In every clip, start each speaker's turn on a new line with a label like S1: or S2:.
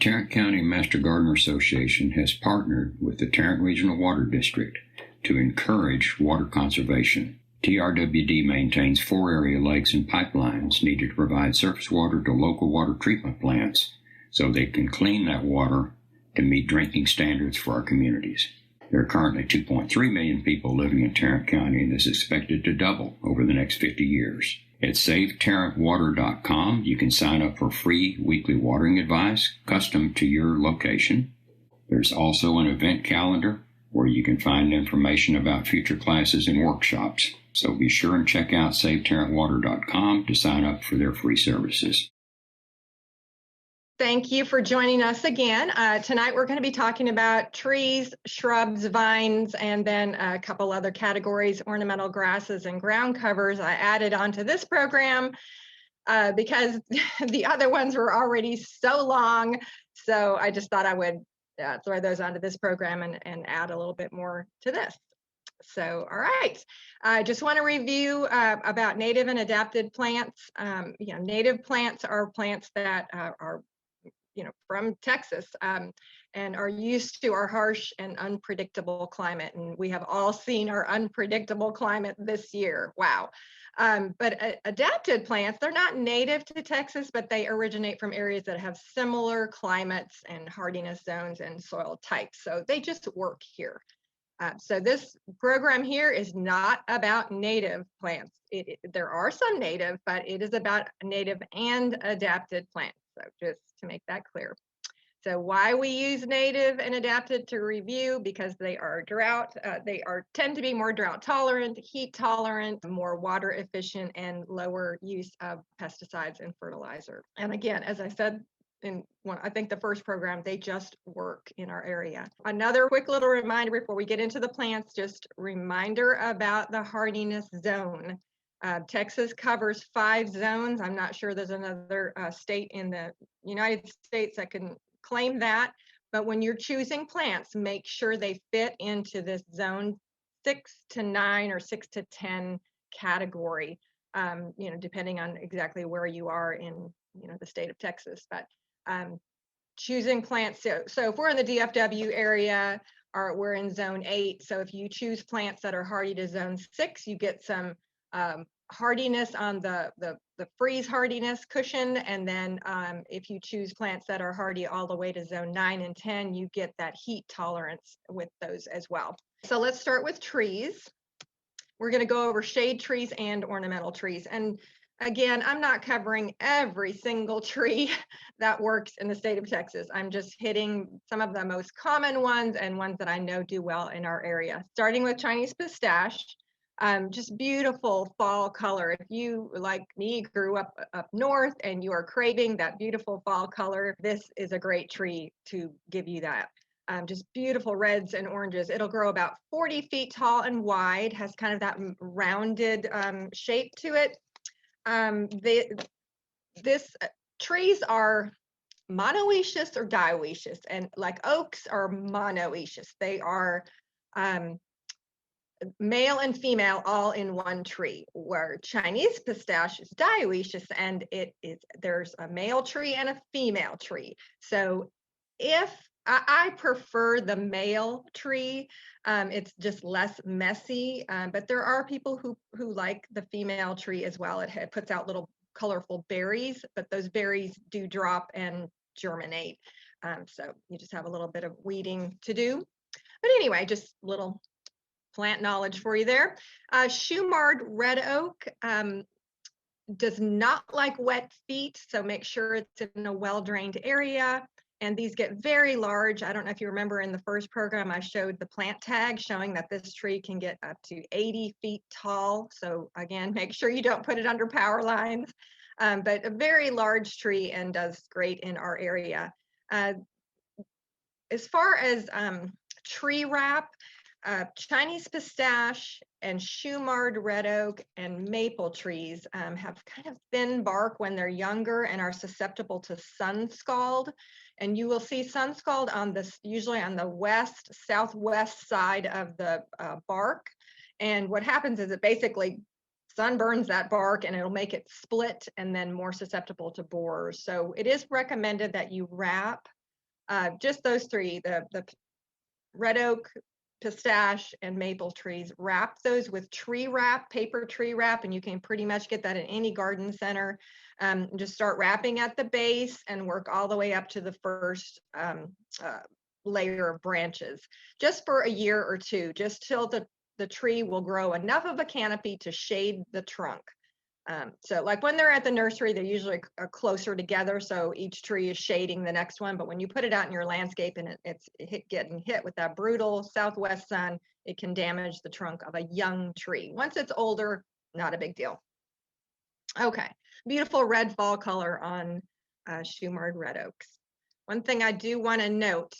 S1: Tarrant County Master Gardener Association has partnered with the Tarrant Regional Water District to encourage water conservation. TRWD maintains 4 area lakes and pipelines needed to provide surface water to local water treatment plants so they can clean that water to meet drinking standards for our communities. There are currently 2.3 million people living in Tarrant County, and this is expected to double over the next 50 years. At SaveTarrantWater.com, you can sign up for free weekly watering advice custom to your location. There's also an event calendar where you can find information about future classes and workshops. So be sure and check out SaveTarrantWater.com to sign up for their free services.
S2: Thank you for joining us again. Tonight we're going to be talking about trees, shrubs, vines, and then a couple other categories, ornamental grasses and ground covers. I added onto this program because the other ones were already so long. So I just thought I would throw those onto this program and add a little bit more to this. So, all right. I just want to review about native and adapted plants. Native plants are plants that are from Texas and are used to our harsh and unpredictable climate. And we have all seen our unpredictable climate this year. Wow. But adapted plants, they're not native to Texas, but they originate from areas that have similar climates and hardiness zones and soil types. So they just work here. So this program here is not about native plants. There are some native, but it is about native and adapted plants. So just to make that clear. So why we use native and adapted to review, because they are tend to be more drought tolerant, heat tolerant, more water efficient, and lower use of pesticides and fertilizer. And again, as I said, I think the first program, they just work in our area. Another quick little reminder before we get into the plants, just reminder about the hardiness zone. Texas covers 5 zones. I'm not sure there's another state in the United States that can claim that, but when you're choosing plants, make sure they fit into this zone 6 to 9 or 6 to 10 category, depending on exactly where you are in the state of Texas. But choosing plants, so if we're in the DFW area, we're in zone 8. So if you choose plants that are hardy to zone 6, you get some hardiness on the freeze hardiness cushion, and then if you choose plants that are hardy all the way to zone 9 and 10, you get that heat tolerance with those as well. So let's start with trees. We're going to go over shade trees and ornamental trees, and again, I'm not covering every single tree that works in the state of Texas. I'm just hitting some of the most common ones and ones that I know do well in our area. Starting with Chinese pistache, just beautiful fall color. If you, like me, grew up north and you are craving that beautiful fall color, this is a great tree to give you that. Just beautiful reds and oranges. It'll grow about 40 feet tall and wide, has kind of that rounded shape to it. Trees are monoecious or dioecious, and like oaks are monoecious. They are male and female all in one tree, where Chinese pistache is dioecious, and there's a male tree and a female tree. So if I prefer the male tree, it's just less messy, but there are people who like the female tree as well. It puts out little colorful berries, but those berries do drop and germinate. So you just have a little bit of weeding to do. But anyway, just little plant knowledge for you there. Shoe-marred red oak does not like wet feet, so make sure it's in a well-drained area. And these get very large. I don't know if you remember in the first program, I showed the plant tag showing that this tree can get up to 80 feet tall. So again, make sure you don't put it under power lines, but a very large tree and does great in our area. As far as tree wrap, Chinese pistache and shoe-marred red oak and maple trees have kind of thin bark when they're younger and are susceptible to sun scald. And you will see sun scald usually on the southwest side of the bark. And what happens is it basically sunburns that bark and it'll make it split and then more susceptible to borers. So it is recommended that you wrap just those three, the red oak, pistache, and maple trees. Wrap those with tree wrap, paper tree wrap, and you can pretty much get that at any garden center. Just start wrapping at the base and work all the way up to the first layer of branches, just for a year or two, just till the tree will grow enough of a canopy to shade the trunk. So like when they're at the nursery, they're usually closer together, so each tree is shading the next one. But when you put it out in your landscape and it's getting hit with that brutal southwest sun, it can damage the trunk of a young tree. Once it's older, not a big deal. Okay, beautiful red fall color on Shumard red oaks. One thing I do want to note,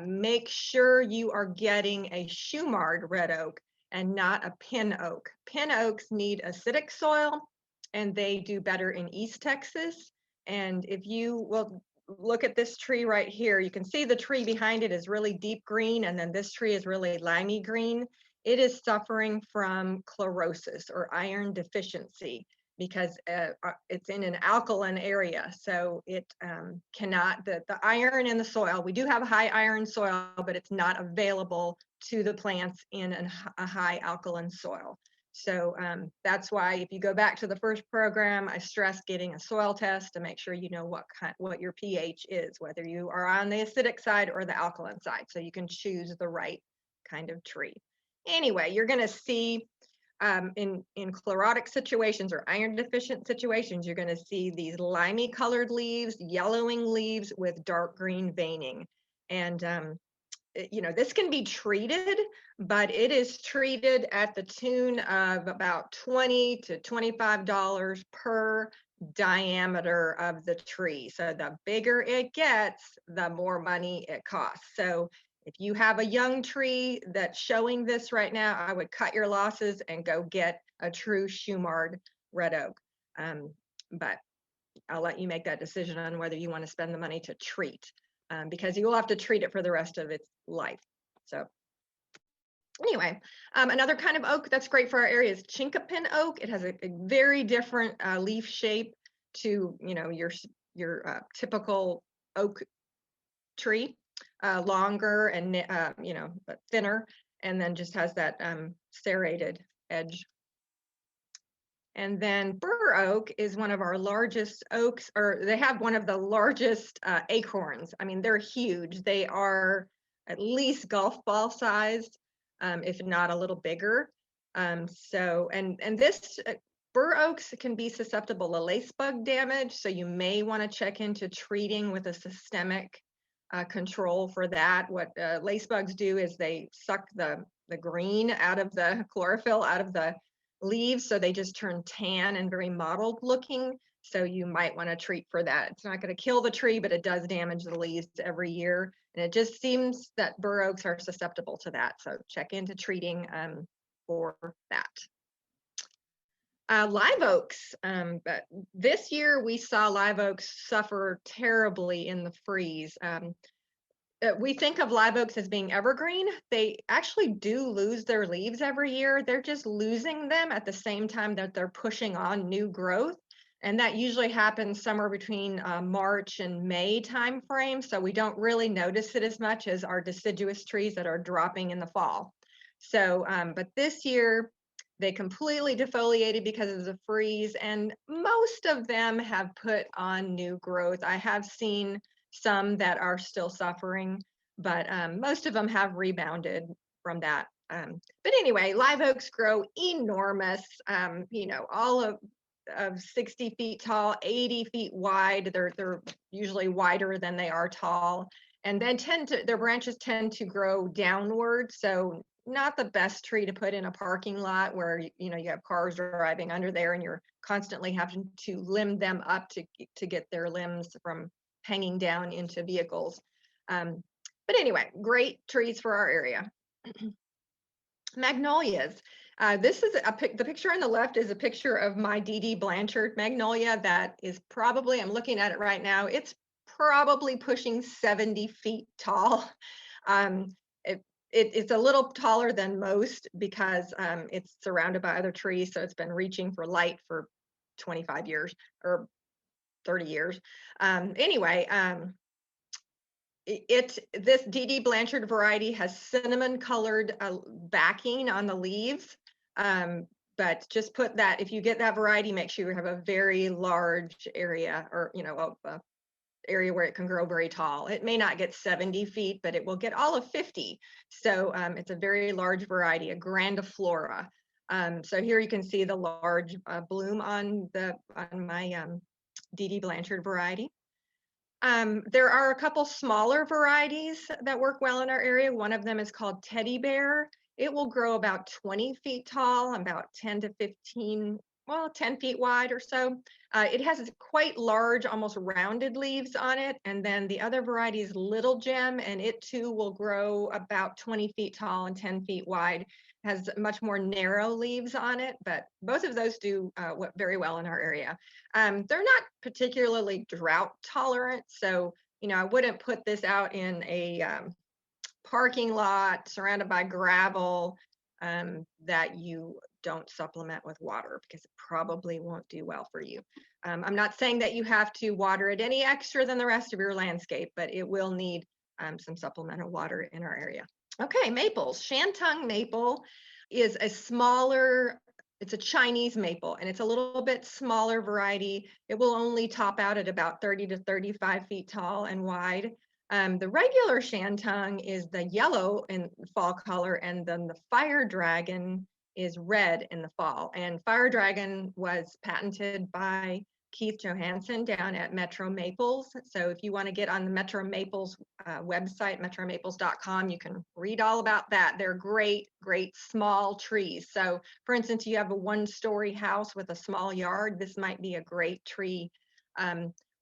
S2: make sure you are getting a Shumard red oak and not a pin oak. Pin oaks need acidic soil, and they do better in East Texas. And if you will look at this tree right here, you can see the tree behind it is really deep green, and then this tree is really limey green. It is suffering from chlorosis or iron deficiency because it's in an alkaline area. So it cannot, the iron in the soil, we do have high iron soil, but it's not available to the plants in a high alkaline soil. So that's why if you go back to the first program, I stress getting a soil test to make sure you know what your pH is, whether you are on the acidic side or the alkaline side, so you can choose the right kind of tree. Anyway, you're going to see in chlorotic situations or iron deficient situations, you're going to see these limey colored leaves, yellowing leaves with dark green veining. And this can be treated, but it is treated at the tune of about $20 to $25 per diameter of the tree. So the bigger it gets, the more money it costs. So if you have a young tree that's showing this right now, I would cut your losses and go get a true Shumard red oak. But I'll let you make that decision on whether you want to spend the money to treat, because you will have to treat it for the rest of its life. So anyway, another kind of oak that's great for our area is chinkapin oak. It has a very different leaf shape to your typical oak tree. Longer and but thinner, and then just has that serrated edge. And then bur oak is one of our largest oaks, or they have one of the largest acorns. I mean, they're huge. They are at least golf ball sized, if not a little bigger. This bur oaks can be susceptible to lace bug damage, so you may want to check into treating with a systemic control for that. What lace bugs do is they suck the green out of the chlorophyll out of the leaves, so they just turn tan and very mottled looking. So you might want to treat for that. It's not going to kill the tree, but it does damage the leaves every year. And it just seems that bur oaks are susceptible to that. So check into treating for that. Live oaks, but this year we saw live oaks suffer terribly in the freeze. We think of live oaks as being evergreen. They actually do lose their leaves every year. They're just losing them at the same time that they're pushing on new growth. And that usually happens somewhere between March and May timeframe. So we don't really notice it as much as our deciduous trees that are dropping in the fall. So, but this year, they completely defoliated because of the freeze, and most of them have put on new growth. I have seen some that are still suffering, but most of them have rebounded from that. But anyway, live oaks grow enormous, all of 60 feet tall, 80 feet wide. They're usually wider than they are tall, and then their branches tend to grow downward. So not the best tree to put in a parking lot where you have cars driving under there and you're constantly having to limb them up to get their limbs from hanging down into vehicles. But anyway, great trees for our area. Magnolias. This is the picture on the left is a picture of my D.D. Blanchard magnolia that is probably, I'm looking at it right now, it's probably pushing 70 feet tall. It's a little taller than most because it's surrounded by other trees, so it's been reaching for light for 25 years or 30 years. Anyway, This D.D. Blanchard variety has cinnamon colored backing on the leaves. But just put that, if you get that variety, make sure you have a very large area, or a area where it can grow very tall. It may not get 70 feet, but it will get all of 50. So it's a very large variety, a grandiflora. So here you can see the large bloom on my D.D. Blanchard variety. There are a couple smaller varieties that work well in our area. One of them is called Teddy Bear. It will grow about 20 feet tall, about 10 to 15, well, 10 feet wide or so. It has quite large, almost rounded leaves on it. And then the other variety is Little Gem, and it too will grow about 20 feet tall and 10 feet wide. Has much more narrow leaves on it, but both of those do very well in our area. They're not particularly drought tolerant, so I wouldn't put this out in a parking lot surrounded by gravel that you don't supplement with water, because it probably won't do well for you. I'm not saying that you have to water it any extra than the rest of your landscape, but it will need some supplemental water in our area. Okay, maples. Shantung maple is it's a Chinese maple, and it's a little bit smaller variety. It will only top out at about 30 to 35 feet tall and wide. The regular Shantung is the yellow in fall color, and then the Fire Dragon is red in the fall. And Fire Dragon was patented by Keith Johansson down at Metro Maples. So if you want to get on the Metro Maples website, metromaples.com, you can read all about that. They're great, great small trees. So for instance, you have a one-story house with a small yard, this might be a great tree.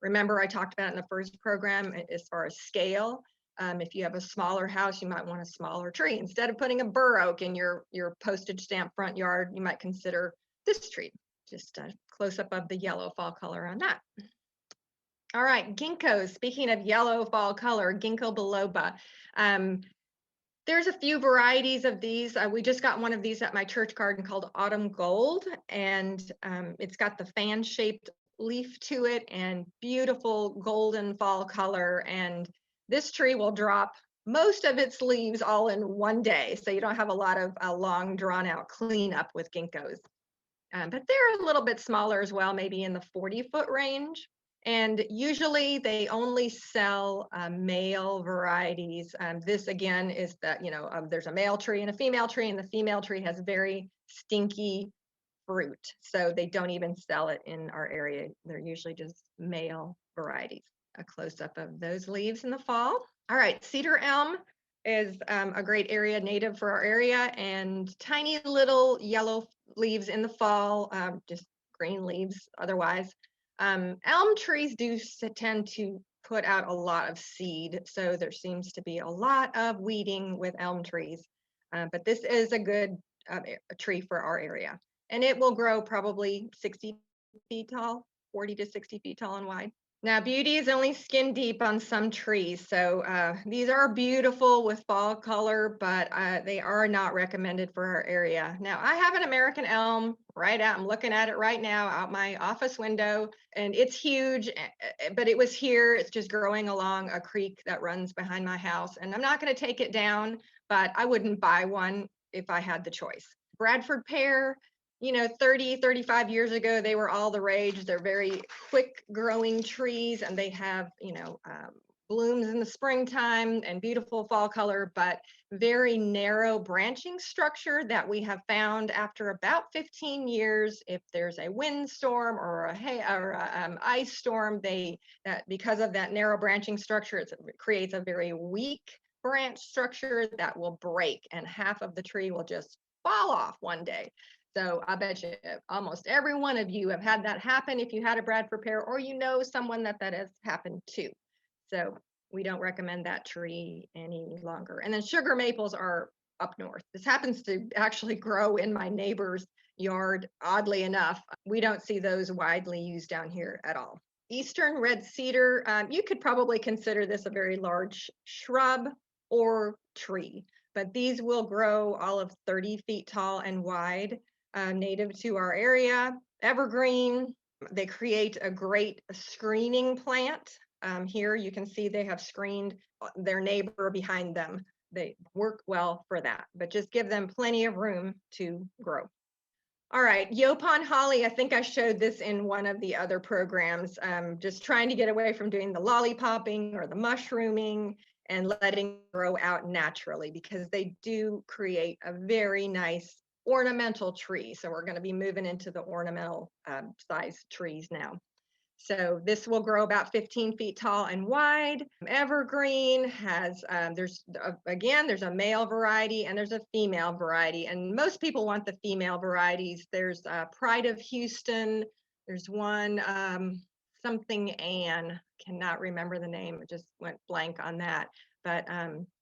S2: Remember, I talked about in the first program as far as scale. If you have a smaller house, you might want a smaller tree. Instead of putting a bur oak in your postage stamp front yard, you might consider this tree. Just a close-up of the yellow fall color on that. All right, ginkgos. Speaking of yellow fall color, ginkgo biloba. There's a few varieties of these. We just got one of these at my church garden called Autumn Gold, and it's got the fan-shaped leaf to it and beautiful golden fall color. And this tree will drop most of its leaves all in one day, so you don't have a lot of long drawn-out cleanup with ginkgos. But they're a little bit smaller as well, maybe in the 40-foot range. And usually they only sell male varieties. This again is that, there's a male tree and a female tree, and the female tree has very stinky fruit. So they don't even sell it in our area. They're usually just male varieties. A close-up of those leaves in the fall. All right, cedar elm is a great area native for our area, and tiny little yellow leaves in the fall, just green leaves otherwise. Elm trees do tend to put out a lot of seed, so there seems to be a lot of weeding with elm trees, but this is a good tree for our area, and it will grow probably 60 feet tall, 40 to 60 feet tall and wide. Now, beauty is only skin deep on some trees, so these are beautiful with fall color, but they are not recommended for our area. Now, I have an American elm right out. I'm looking at it right now out my office window, and it's huge, but it was here. It's just growing along a creek that runs behind my house, and I'm not going to take it down, but I wouldn't buy one if I had the choice. Bradford pear. 30, 35 years ago, they were all the rage. They're very quick growing trees, and they have, blooms in the springtime and beautiful fall color, but very narrow branching structure that we have found after about 15 years. If there's a windstorm or a ice storm, because of that narrow branching structure, it creates a very weak branch structure that will break, and half of the tree will just fall off one day. So I bet you almost every one of you have had that happen if you had a Bradford pear, or someone that has happened to. So we don't recommend that tree any longer. And then sugar maples are up north. This happens to actually grow in my neighbor's yard, oddly enough. We don't see those widely used down here at all. Eastern red cedar, you could probably consider this a very large shrub or tree, but these will grow all of 30 feet tall and wide. Native to our area, evergreen. They create a great screening plant Here you can see they have screened their neighbor behind them. They work well for that, but just give them plenty of room to grow. All right, Yopon holly, I think I showed this in one of the other programs, just trying to get away from doing the lollipopping or the mushrooming and letting it grow out naturally, because they do create a very nice ornamental tree. So we're going to be moving into the ornamental size trees now. So this will grow about 15 feet tall and wide. Evergreen has, there's a male variety and there's a female variety. And most people want the female varieties. There's Pride of Houston. There's one, something Ann, cannot remember the name. It just went blank on that. But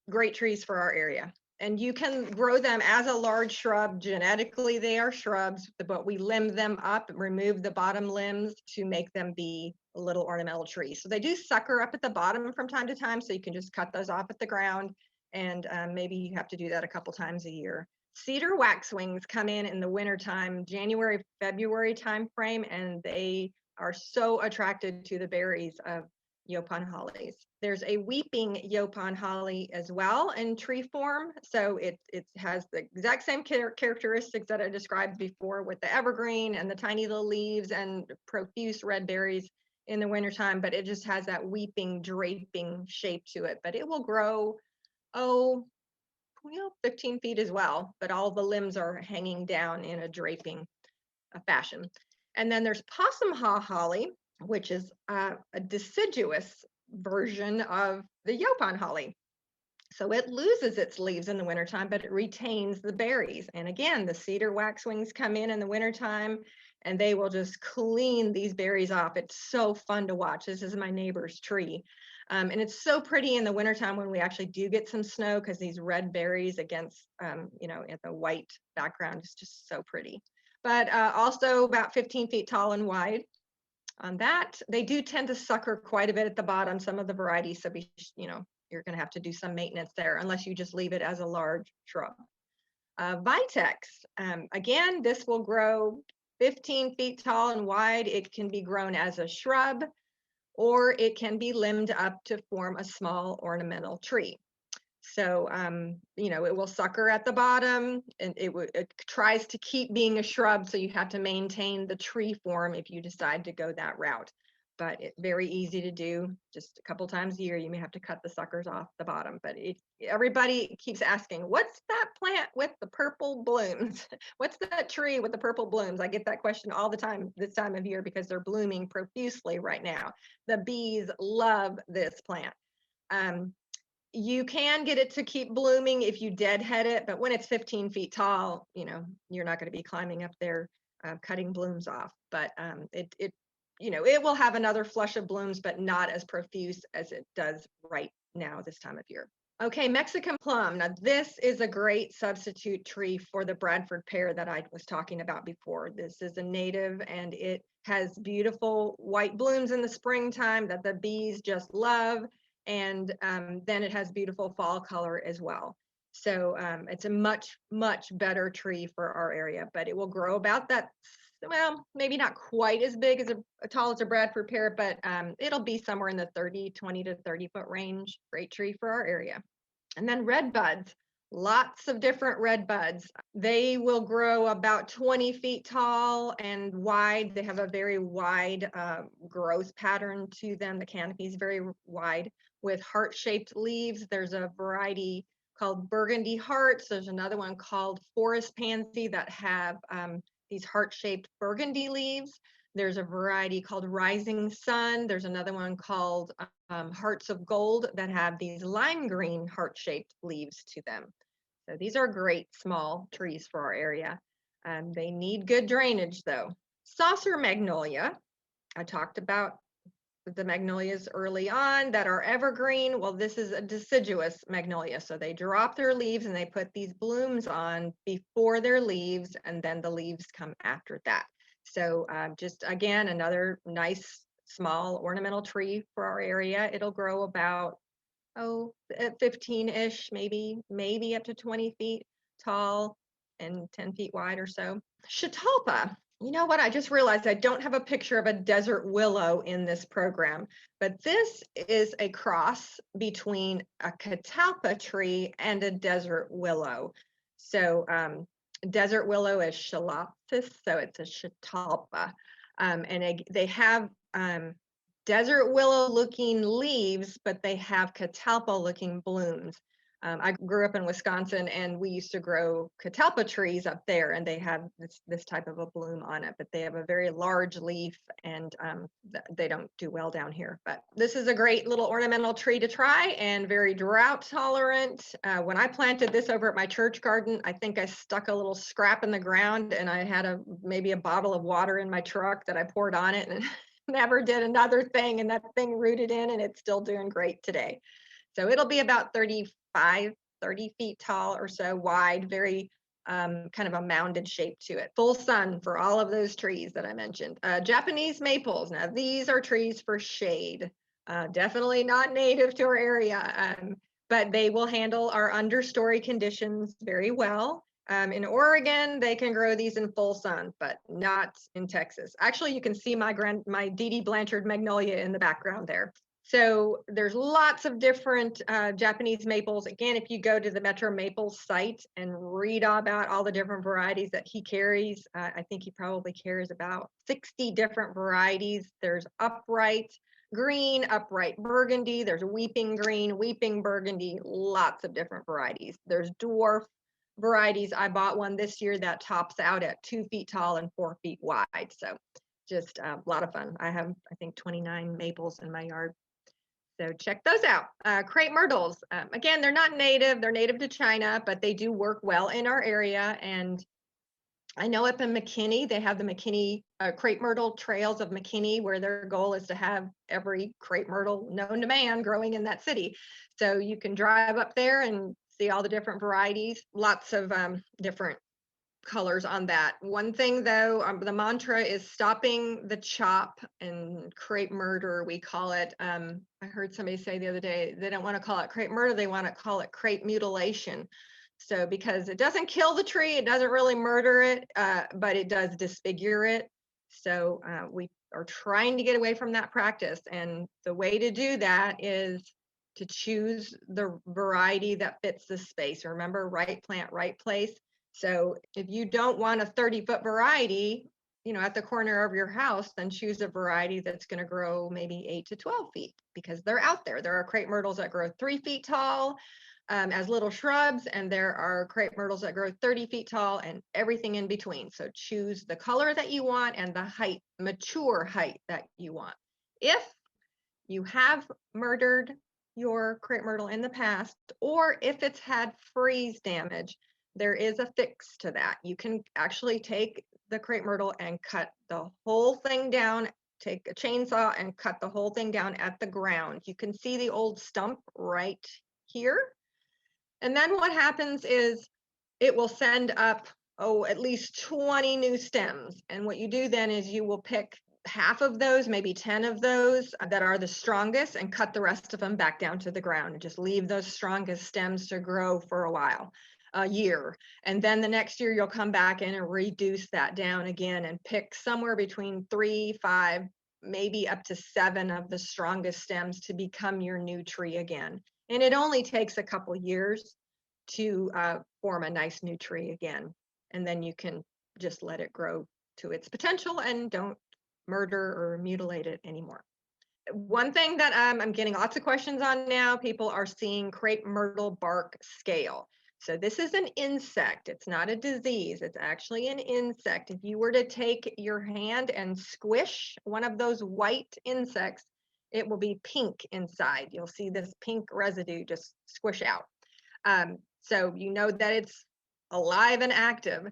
S2: great trees for our area. And you can grow them as a large shrub. Genetically, they are shrubs, but we limb them up, remove the bottom limbs to make them be a little ornamental tree. So they do sucker up at the bottom from time to time, so you can just cut those off at the ground, and maybe you have to do that a couple times a year. Cedar waxwings come in the wintertime, January, February timeframe, and they are so attracted to the berries of Yopon hollies. There's a weeping Yopon holly as well in tree form. So it has the exact same characteristics that I described before with the evergreen and the tiny little leaves and profuse red berries in the wintertime, but it just has that weeping, draping shape to it. But it will grow, 15 feet as well, but all the limbs are hanging down in a draping fashion. And then there's possum haw holly, which is a deciduous version of the Yopon holly. So it loses its leaves in the wintertime, but it retains the berries. And again, the cedar waxwings come in the wintertime, and they will just clean these berries off. It's so fun to watch. This is my neighbor's tree. And it's so pretty in the wintertime when we actually do get some snow, because these red berries against, in the white background is just so pretty. But also about 15 feet tall and wide. On that, they do tend to sucker quite a bit at the bottom, some of the varieties. So you're going to have to do some maintenance there, unless you just leave it as a large shrub. Vitex, again, this will grow 15 feet tall and wide. It can be grown as a shrub, or it can be limbed up to form a small ornamental tree. So, it will sucker at the bottom, and it tries to keep being a shrub. So you have to maintain the tree form if you decide to go that route. But it's very easy to do. Just a couple times a year, you may have to cut the suckers off the bottom. But everybody keeps asking, what's that plant with the purple blooms? What's that tree with the purple blooms? I get that question all the time this time of year, because they're blooming profusely right now. The bees love this plant. You can get it to keep blooming if you deadhead it, but when it's 15 feet tall, you're not going to be climbing up there cutting blooms off. But it will have another flush of blooms, but not as profuse as it does right now this time of year. Okay, Mexican plum. Now this is a great substitute tree for the Bradford pear that I was talking about before. This is a native, and it has beautiful white blooms in the springtime that the bees just love. And then it has beautiful fall color as well. So it's a much, much better tree for our area, but it will grow about that, well, maybe not quite as big as tall as a Bradford pear, but it'll be somewhere in the 20 to 30 foot range. Great tree for our area. And then red buds. Lots of different red buds. They will grow about 20 feet tall and wide. They have a very wide growth pattern to them. The canopy is very wide with heart-shaped leaves. There's a variety called burgundy hearts. There's another one called forest pansy that have these heart-shaped burgundy leaves. There's a variety called rising sun. There's another one called hearts of gold that have these lime green heart-shaped leaves to them. So these are great small trees for our area. They need good drainage though. Saucer magnolia, I talked about the magnolias early on that are evergreen. Well, this is a deciduous magnolia. So they drop their leaves and they put these blooms on before their leaves, and then the leaves come after that. So just again, another nice small ornamental tree for our area. It'll grow about 15-ish, maybe up to 20 feet tall and 10 feet wide or so. Chatalpa. You know what? I just realized I don't have a picture of a desert willow in this program, but this is a cross between a catalpa tree and a desert willow. So desert willow is Schalopsis, so it's a catalpa. They have desert willow looking leaves, but they have catalpa looking blooms. I grew up in Wisconsin, and we used to grow catalpa trees up there, and they have this type of a bloom on it, but they have a very large leaf, and they don't do well down here. But this is a great little ornamental tree to try, and very drought tolerant. When I planted this over at my church garden, I think I stuck a little scrap in the ground, and I had maybe a bottle of water in my truck that I poured on it, and never did another thing, and that thing rooted in, and it's still doing great today. So it'll be about 30 feet tall or so wide, very kind of a mounded shape to it. Full sun for all of those trees that I mentioned. Japanese maples. Now these are trees for shade. Definitely not native to our area, but they will handle our understory conditions very well. In Oregon, they can grow these in full sun, but not in Texas. Actually, you can see my Dee Dee Blanchard magnolia in the background there. So there's lots of different Japanese maples. Again, if you go to the Metro Maples site and read about all the different varieties that he carries, I think he probably carries about 60 different varieties. There's upright green, upright burgundy, there's weeping green, weeping burgundy, lots of different varieties. There's dwarf varieties. I bought one this year that tops out at 2 feet tall and 4 feet wide. So just a lot of fun. I have, I think, 29 maples in my yard. So check those out. Crepe myrtles. Again, they're not native. They're native to China, but they do work well in our area. And I know up in McKinney, they have the McKinney crepe myrtle trails of McKinney, where their goal is to have every crepe myrtle known to man growing in that city. So you can drive up there and see all the different varieties, lots of different colors on that. One thing though, the mantra is stopping the chop and crepe murder, we call it. I heard somebody say the other day, they don't want to call it crepe murder, they want to call it crepe mutilation. So because it doesn't kill the tree, it doesn't really murder it, but it does disfigure it. So we are trying to get away from that practice. And the way to do that is to choose the variety that fits the space. Remember, right plant, right place. So if you don't want a 30-foot variety, at the corner of your house, then choose a variety that's going to grow maybe 8 to 12 feet, because they're out there. There are crepe myrtles that grow 3 feet tall as little shrubs, and there are crepe myrtles that grow 30 feet tall and everything in between. So choose the color that you want and the height, mature height that you want. If you have murdered your crepe myrtle in the past, or if it's had freeze damage, there is a fix to that. You can actually take the crepe myrtle and cut the whole thing down, take a chainsaw and cut the whole thing down at the ground. You can see the old stump right here. And then what happens is it will send up, at least 20 new stems. And what you do then is you will pick half of those, maybe 10 of those that are the strongest, and cut the rest of them back down to the ground, and just leave those strongest stems to grow for a while, a year. And then the next year you'll come back in and reduce that down again and pick somewhere between 3, 5, maybe up to 7 of the strongest stems to become your new tree again. And it only takes a couple years to form a nice new tree again. And then you can just let it grow to its potential and don't murder or mutilate it anymore. One thing that I'm getting lots of questions on now, people are seeing crepe myrtle bark scale. So this is an insect. It's not a disease. It's actually an insect. If you were to take your hand and squish one of those white insects, it will be pink inside. You'll see this pink residue just squish out. So you know that it's alive and active.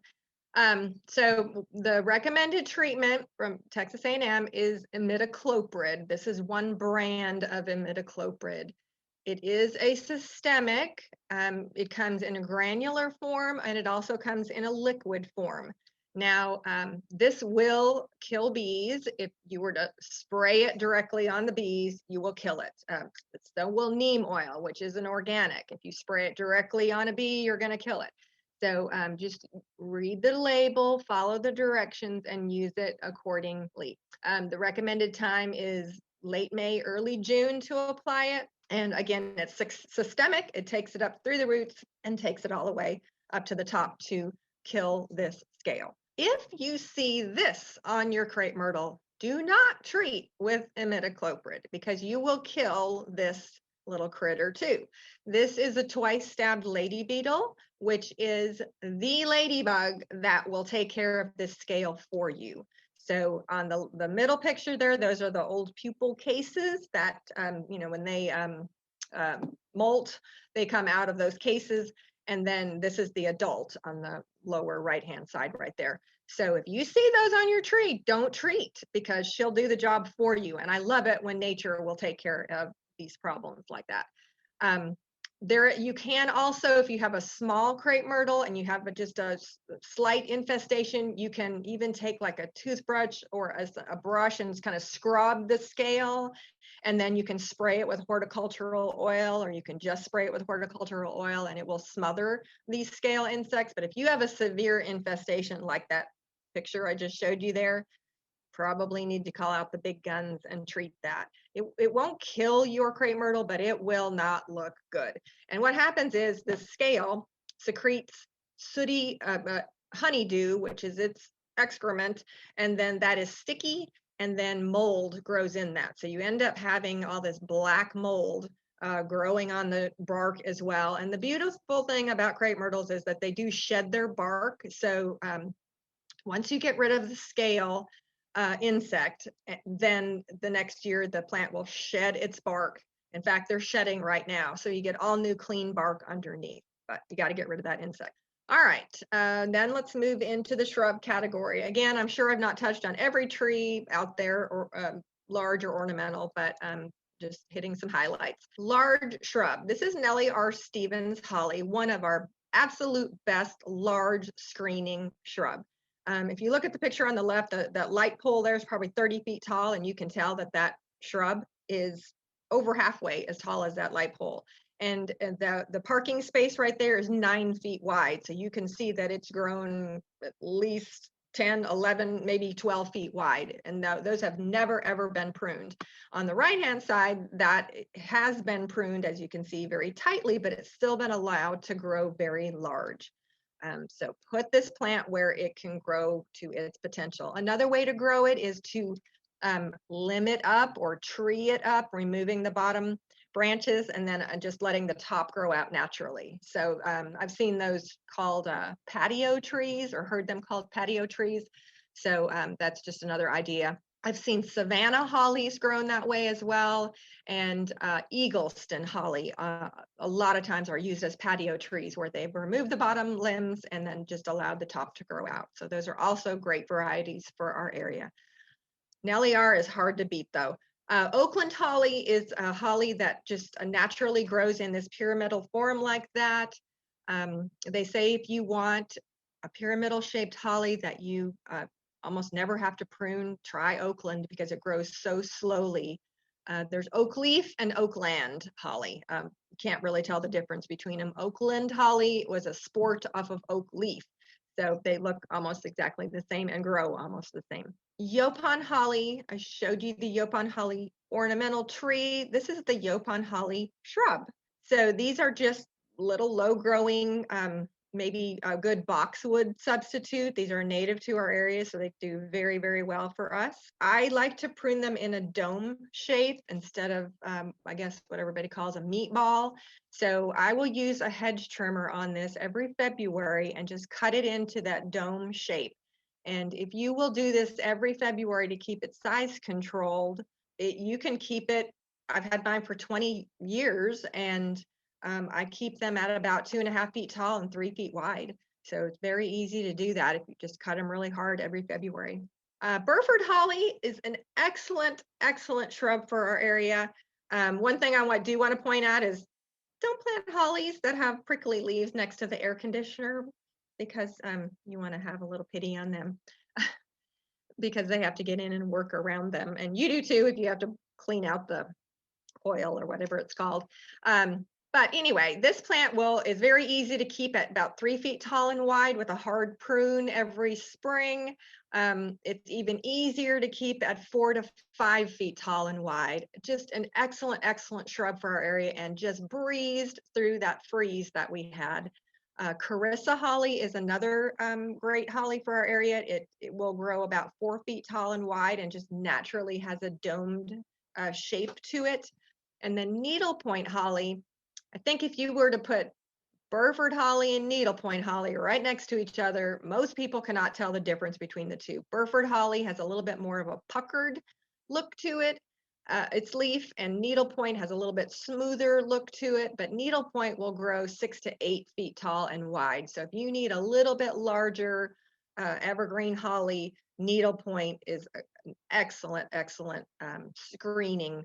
S2: So the recommended treatment from Texas A&M is imidacloprid. This is one brand of imidacloprid. It is a systemic. It comes in a granular form, and it also comes in a liquid form. Now, this will kill bees. If you were to spray it directly on the bees, you will kill it. So will neem oil, which is an organic. If you spray it directly on a bee, you're going to kill it. So just read the label, follow the directions, and use it accordingly. The recommended time is late May, early June to apply it. And again, it's systemic. It takes it up through the roots and takes it all the way up to the top to kill this scale. If you see this on your crepe myrtle, do not treat with imidacloprid because you will kill this little critter too. This is a twice-stabbed lady beetle, which is the ladybug that will take care of this scale for you. So on the middle picture there, those are the old pupal cases that, when they molt, they come out of those cases. And then this is the adult on the lower right-hand side right there. So if you see those on your tree, don't treat because she'll do the job for you. And I love it when nature will take care of these problems like that. There, you can also, if you have a small crepe myrtle and you have just a slight infestation, you can even take like a toothbrush or a brush and kind of scrub the scale, and then you can spray it with horticultural oil, or you can just spray it with horticultural oil and it will smother these scale insects. But if you have a severe infestation like that picture I just showed you there, probably need to call out the big guns and treat that. It won't kill your crepe myrtle, but it will not look good. And what happens is the scale secretes sooty honeydew, which is its excrement, and then that is sticky, and then mold grows in that. So you end up having all this black mold growing on the bark as well. And the beautiful thing about crepe myrtles is that they do shed their bark. So once you get rid of the scale insect, then the next year the plant will shed its bark. In fact, they're shedding right now. So you get all new clean bark underneath, but you got to get rid of that insect. All right, then let's move into the shrub category. Again, I'm sure I've not touched on every tree out there, or large or ornamental, but just hitting some highlights. Large shrub. This is Nellie R. Stevens holly, one of our absolute best large screening shrub. If you look at the picture on the left, that light pole there is probably 30 feet tall, and you can tell that that shrub is over halfway as tall as that light pole. And the parking space right there is 9 feet wide. So you can see that it's grown at least 10, 11, maybe 12 feet wide. And those have never, ever been pruned. On the right-hand side, that has been pruned, as you can see, very tightly, but it's still been allowed to grow very large. So put this plant where it can grow to its potential. Another way to grow it is to limb it up or tree it up, removing the bottom branches and then just letting the top grow out naturally. So I've seen those called patio trees, or heard them called patio trees. So that's just another idea. I've seen Savannah hollies grown that way as well, and Eagleston holly a lot of times are used as patio trees, where they've removed the bottom limbs and then just allowed the top to grow out. So those are also great varieties for our area. Nellie R is hard to beat though. Oakland holly is a holly that just naturally grows in this pyramidal form like that. They say if you want a pyramidal shaped holly that you almost never have to prune, try Oakland because it grows so slowly. There's oak leaf and oakland holly. You can't really tell the difference between them. Oakland holly was a sport off of oak leaf. So they look almost exactly the same and grow almost the same. Yaupon holly, I showed you the Yaupon holly ornamental tree. This is the Yaupon holly shrub. So these are just little low growing, maybe a good boxwood substitute. These are native to our area, so they do very, very well for us. I like to prune them in a dome shape instead of, I guess, what everybody calls a meatball. So I will use a hedge trimmer on this every February and just cut it into that dome shape. And if you will do this every February to keep its size controlled, you can keep it. I've had mine for 20 years, and I keep them at about 2.5 feet tall and 3 feet wide. So it's very easy to do that if you just cut them really hard every February. Burford holly is an excellent, excellent shrub for our area. One thing I do want to point out is don't plant hollies that have prickly leaves next to the air conditioner, because you want to have a little pity on them because they have to get in and work around them. And you do too if you have to clean out the oil or whatever it's called. But anyway, this plant is very easy to keep at about 3 feet tall and wide with a hard prune every spring. It's even easier to keep at 4 to 5 feet tall and wide. Just an excellent, excellent shrub for our area, and just breezed through that freeze that we had. Carissa holly is another great holly for our area. It will grow about 4 feet tall and wide and just naturally has a domed shape to it. And then needlepoint holly, I think if you were to put Burford holly and needlepoint holly right next to each other, most people cannot tell the difference between the two. Burford holly has a little bit more of a puckered look to it, its leaf, and needlepoint has a little bit smoother look to it, but needlepoint will grow 6 to 8 feet tall and wide. So if you need a little bit larger evergreen holly, needlepoint is an excellent, excellent screening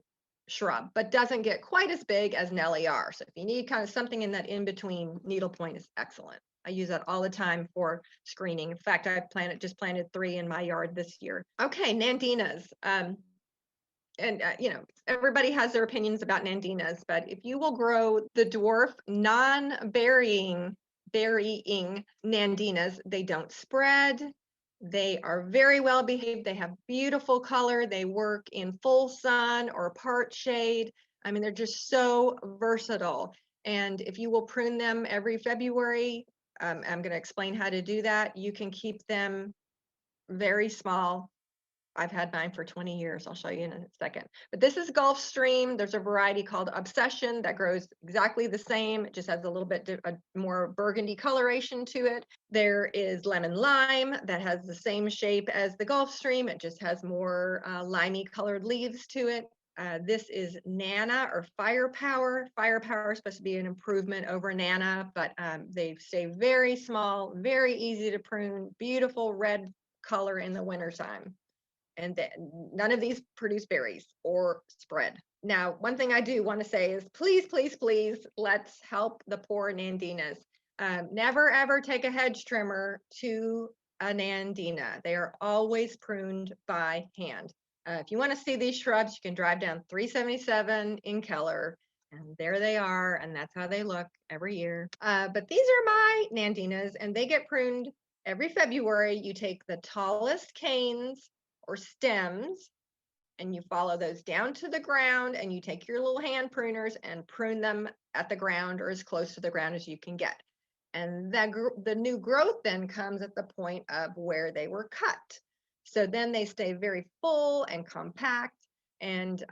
S2: shrub, but doesn't get quite as big as Nellie R. So if you need kind of something in that in-between, needlepoint is excellent. I use that all the time for screening. In fact, I just planted 3 in my yard this year. Okay, Nandinas. Everybody has their opinions about Nandinas, but if you will grow the dwarf non-berrying Nandinas, they don't spread. They are very well behaved. They have beautiful color. They work in full sun or part shade. I mean, they're just so versatile. And if you will prune them every February, I'm going to explain how to do that. You can keep them very small. I've had mine for 20 years. I'll show you in a second. But this is Gulfstream. There's a variety called Obsession that grows exactly the same. It just has a little bit more burgundy coloration to it. There is Lemon Lime that has the same shape as the Gulfstream. It just has more limey colored leaves to it. This is Nana or Firepower. Firepower is supposed to be an improvement over Nana, but they stay very small, very easy to prune, beautiful red color in the wintertime. And then none of these produce berries or spread. Now, one thing I do want to say is please, please, please, let's help the poor Nandinas. Never, ever take a hedge trimmer to a Nandina. They are always pruned by hand. If you want to see these shrubs, you can drive down 377 in Keller, and there they are, and that's how they look every year. But these are my Nandinas, and they get pruned every February. You take the tallest canes or stems, and you follow those down to the ground, and you take your little hand pruners and prune them at the ground or as close to the ground as you can get. And the new growth then comes at the point of where they were cut. So then they stay very full and compact, and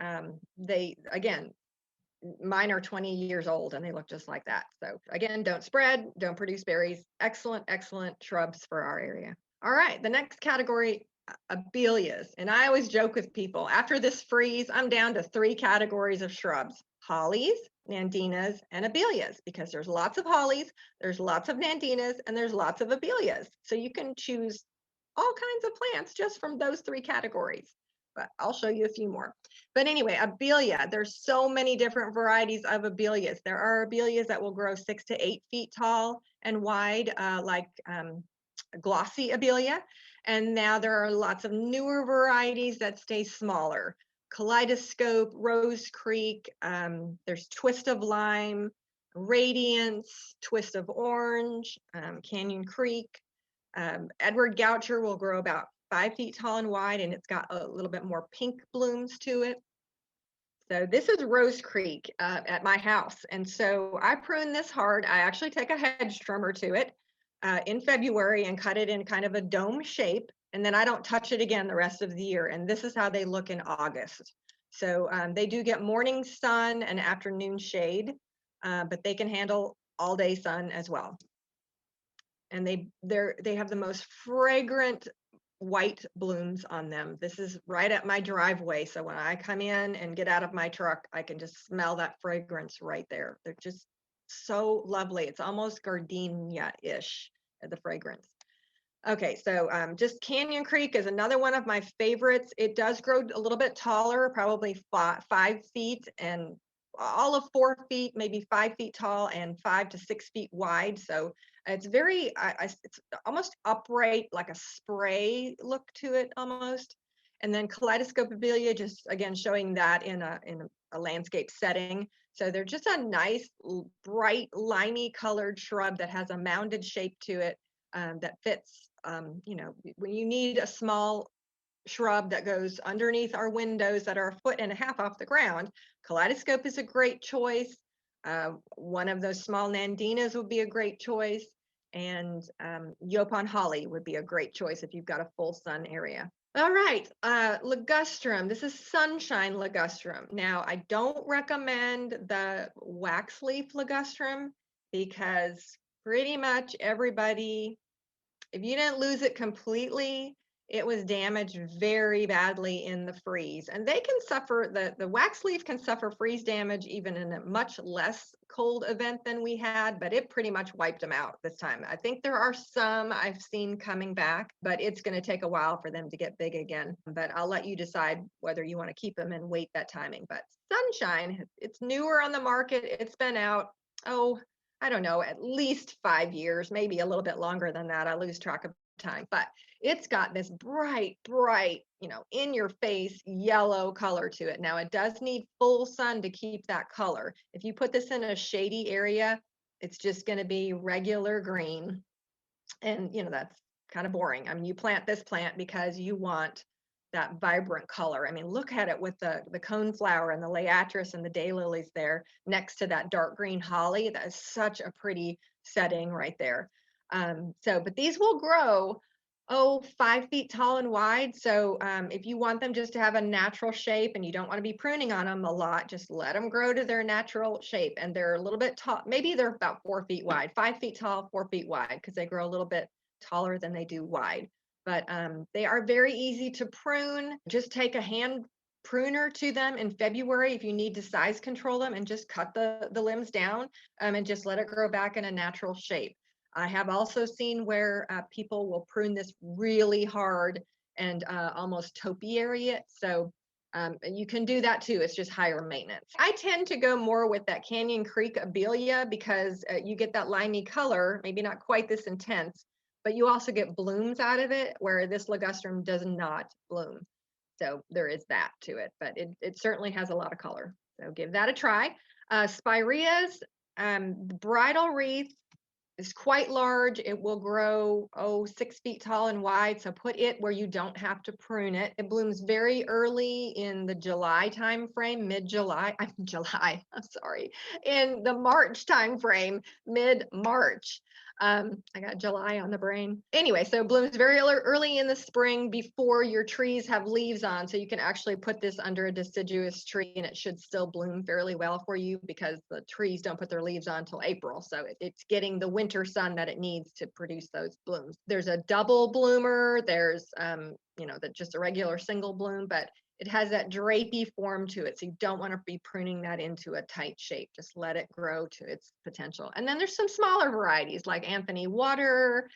S2: mine are 20 years old and they look just like that. So again, don't spread, don't produce berries. Excellent, excellent shrubs for our area. All right, the next category, abelias. And I always joke with people, after this freeze, I'm down to 3 categories of shrubs: hollies, Nandinas, and abelias, because there's lots of hollies, there's lots of Nandinas, and there's lots of abelias. So you can choose all kinds of plants just from those 3 categories. But I'll show you a few more. But anyway, abelia, there's so many different varieties of abelias. There are abelias that will grow 6 to 8 feet tall and wide, like glossy abelia. And now there are lots of newer varieties that stay smaller. Kaleidoscope, Rose Creek, there's Twist of Lime, Radiance, Twist of Orange, Canyon Creek. Edward Goucher will grow about 5 feet tall and wide, and it's got a little bit more pink blooms to it. So this is Rose Creek at my house. And so I prune this hard. I actually take a hedge trimmer to it in February and cut it in kind of a dome shape. And then I don't touch it again the rest of the year. And this is how they look in August. So they do get morning sun and afternoon shade, but they can handle all day sun as well. And they have the most fragrant white blooms on them. This is right at my driveway. So when I come in and get out of my truck, I can just smell that fragrance right there. They're just so lovely. It's almost gardenia-ish, the fragrance. Okay, so just Canyon Creek is another one of my favorites. It does grow a little bit taller, probably 5 feet, and all of 4 feet, maybe 5 feet tall, and 5 to 6 feet wide. So it's very, it's almost upright, like a spray look to it almost. And then Kaleidoscope Abelia, just again showing that in a landscape setting. So they're just a nice, bright, limey colored shrub that has a mounded shape to it, that fits, when you need a small shrub that goes underneath our windows that are a foot and a half off the ground. Kaleidoscope is a great choice. One of those small nandinas would be a great choice. And Yopon holly would be a great choice if you've got a full sun area. All right, ligustrum. This is sunshine ligustrum. Now, I don't recommend the wax leaf ligustrum because pretty much everybody, if you didn't lose it completely, it was damaged very badly in the freeze. And they can suffer, the wax leaf can suffer freeze damage even in a much less cold event than we had, but it pretty much wiped them out this time. I think there are some I've seen coming back, but it's going to take a while for them to get big again. But I'll let you decide whether you want to keep them and wait that timing. But sunshine, it's newer on the market. It's been out, I don't know, at least 5 years, maybe a little bit longer than that. I lose track of time, but it's got this bright, in your face yellow color to it. Now it does need full sun to keep that color. If you put this in a shady area, it's just going to be regular green. And, that's kind of boring. I mean, you plant this plant because you want that vibrant color. I mean, look at it with the coneflower and the liatris and the daylilies there next to that dark green holly. That is such a pretty setting right there. But these will grow, 5 feet tall and wide. So if you want them just to have a natural shape and you don't want to be pruning on them a lot, just let them grow to their natural shape. And they're a little bit tall. Maybe they're about 4 feet wide, 5 feet tall, 4 feet wide, because they grow a little bit taller than they do wide. But they are very easy to prune. Just take a hand pruner to them in February if you need to size control them, and just cut the limbs down and just let it grow back in a natural shape. I have also seen where people will prune this really hard and almost topiary it. So you can do that too. It's just higher maintenance. I tend to go more with that Canyon Creek Abelia because you get that limey color, maybe not quite this intense, but you also get blooms out of it, where this ligustrum does not bloom. So there is that to it, but it certainly has a lot of color. So give that a try. Spireas, the bridal wreath is quite large. It will grow, 6 feet tall and wide. So put it where you don't have to prune it. It blooms very early in the July time frame, mid-July. I'm sorry, in the March time frame, mid-March. I got July on the brain. Anyway, so it blooms very early in the spring before your trees have leaves on. So you can actually put this under a deciduous tree and it should still bloom fairly well for you, because the trees don't put their leaves on until April. So it's getting the winter sun that it needs to produce those blooms. There's a double bloomer. There's, just a regular single bloom, but it has that drapey form to it. So you don't want to be pruning that into a tight shape. Just let it grow to its potential. And then there's some smaller varieties like Anthony Water,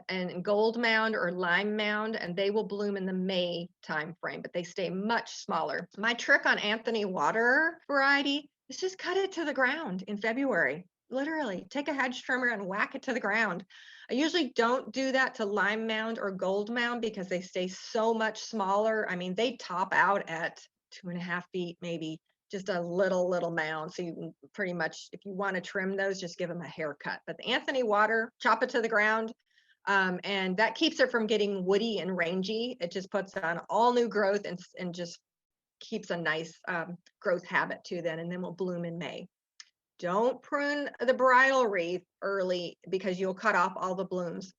S2: and Gold Mound or Lime Mound, and they will bloom in the May time frame, but they stay much smaller. My trick on Anthony Water variety is just cut it to the ground in February. Literally take a hedge trimmer and whack it to the ground. I usually don't do that to Lime Mound or Gold Mound because they stay so much smaller. I mean, they top out at 2.5 feet, maybe, just a little mound. So you can pretty much, if you want to trim those, just give them a haircut. But the Anthony Water, chop it to the ground. And that keeps it from getting woody and rangy. It just puts on all new growth and just keeps a nice growth habit to that, and then will bloom in May. Don't prune the bridal wreath early because you'll cut off all the blooms.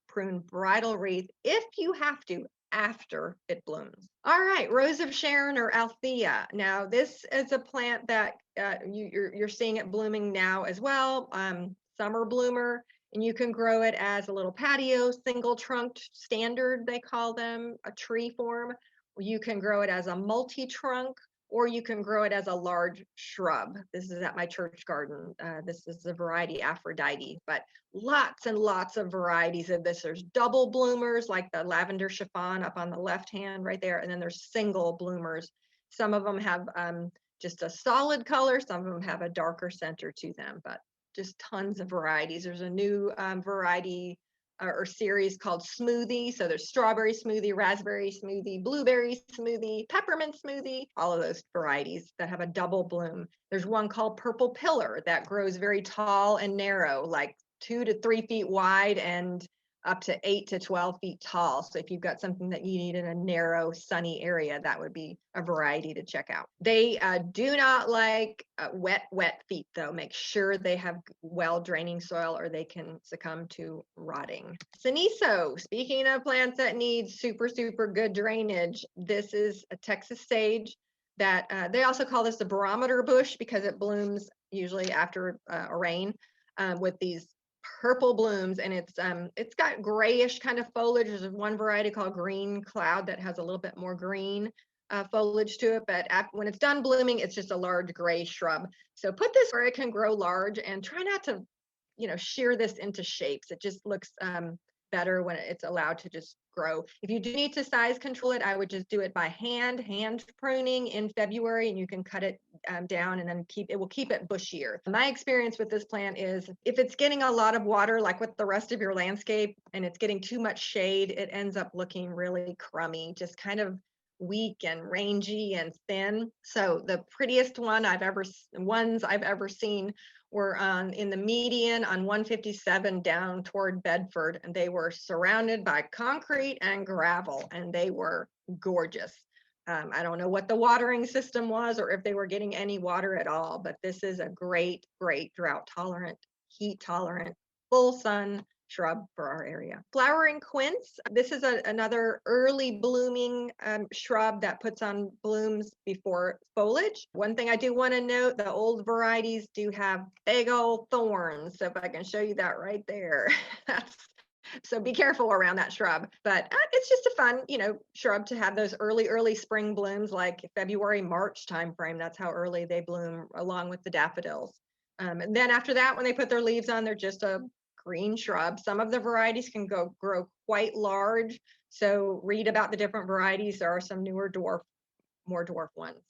S2: Prune bridal wreath if you have to after it blooms. All right, Rose of Sharon or Althea. Now this is a plant that you're seeing it blooming now as well. Summer bloomer, and you can grow it as a little patio, single trunked standard, they call them, a tree form. You can grow it as a multi-trunk, or you can grow it as a large shrub. This is at my church garden. This is the variety Aphrodite, but lots and lots of varieties of this. There's double bloomers like the lavender chiffon up on the left hand right there, and then there's single bloomers. Some of them have just a solid color, some of them have a darker center to them, but just tons of varieties. There's a new variety or series called Smoothie. So there's strawberry smoothie, raspberry smoothie, blueberry smoothie, peppermint smoothie, all of those varieties that have a double bloom. There's one called Purple Pillar that grows very tall and narrow, like 2 to 3 feet wide and up to 8 to 12 feet tall. So if you've got something that you need in a narrow, sunny area, that would be a variety to check out. They do not like wet feet, though. Make sure they have well draining soil or they can succumb to rotting. Cenizo, speaking of plants that need super good drainage, this is a Texas sage that they also call this the barometer bush because it blooms usually after a rain with these purple blooms, and it's got grayish kind of foliage. There's one variety called Green Cloud that has a little bit more green foliage to it, but when it's done blooming, it's just a large gray shrub. So put this where it can grow large, and try not to, shear this into shapes. It just looks better when it's allowed to just grow. If you do need to size control it, I would just do it by hand pruning in February, and you can cut it down, and then it will keep it bushier. My experience with this plant is if it's getting a lot of water, like with the rest of your landscape, and it's getting too much shade, it ends up looking really crummy, just kind of weak and rangy and thin. So the prettiest ones I've ever seen were in the median on 157 down toward Bedford, and they were surrounded by concrete and gravel, and they were gorgeous. I don't know what the watering system was or if they were getting any water at all, but this is a great drought tolerant, heat tolerant, full sun shrub for our area. Flowering quince. This is another early blooming shrub that puts on blooms before foliage. One thing I do want to note, the old varieties do have big old thorns. So if I can show you that right there, so be careful around that shrub, but it's just a fun, shrub to have those early spring blooms, like February, March timeframe. That's how early they bloom, along with the daffodils. And then after that, when they put their leaves on, they're just a green shrub. Some of the varieties can grow quite large. So read about the different varieties. There are some newer more dwarf ones.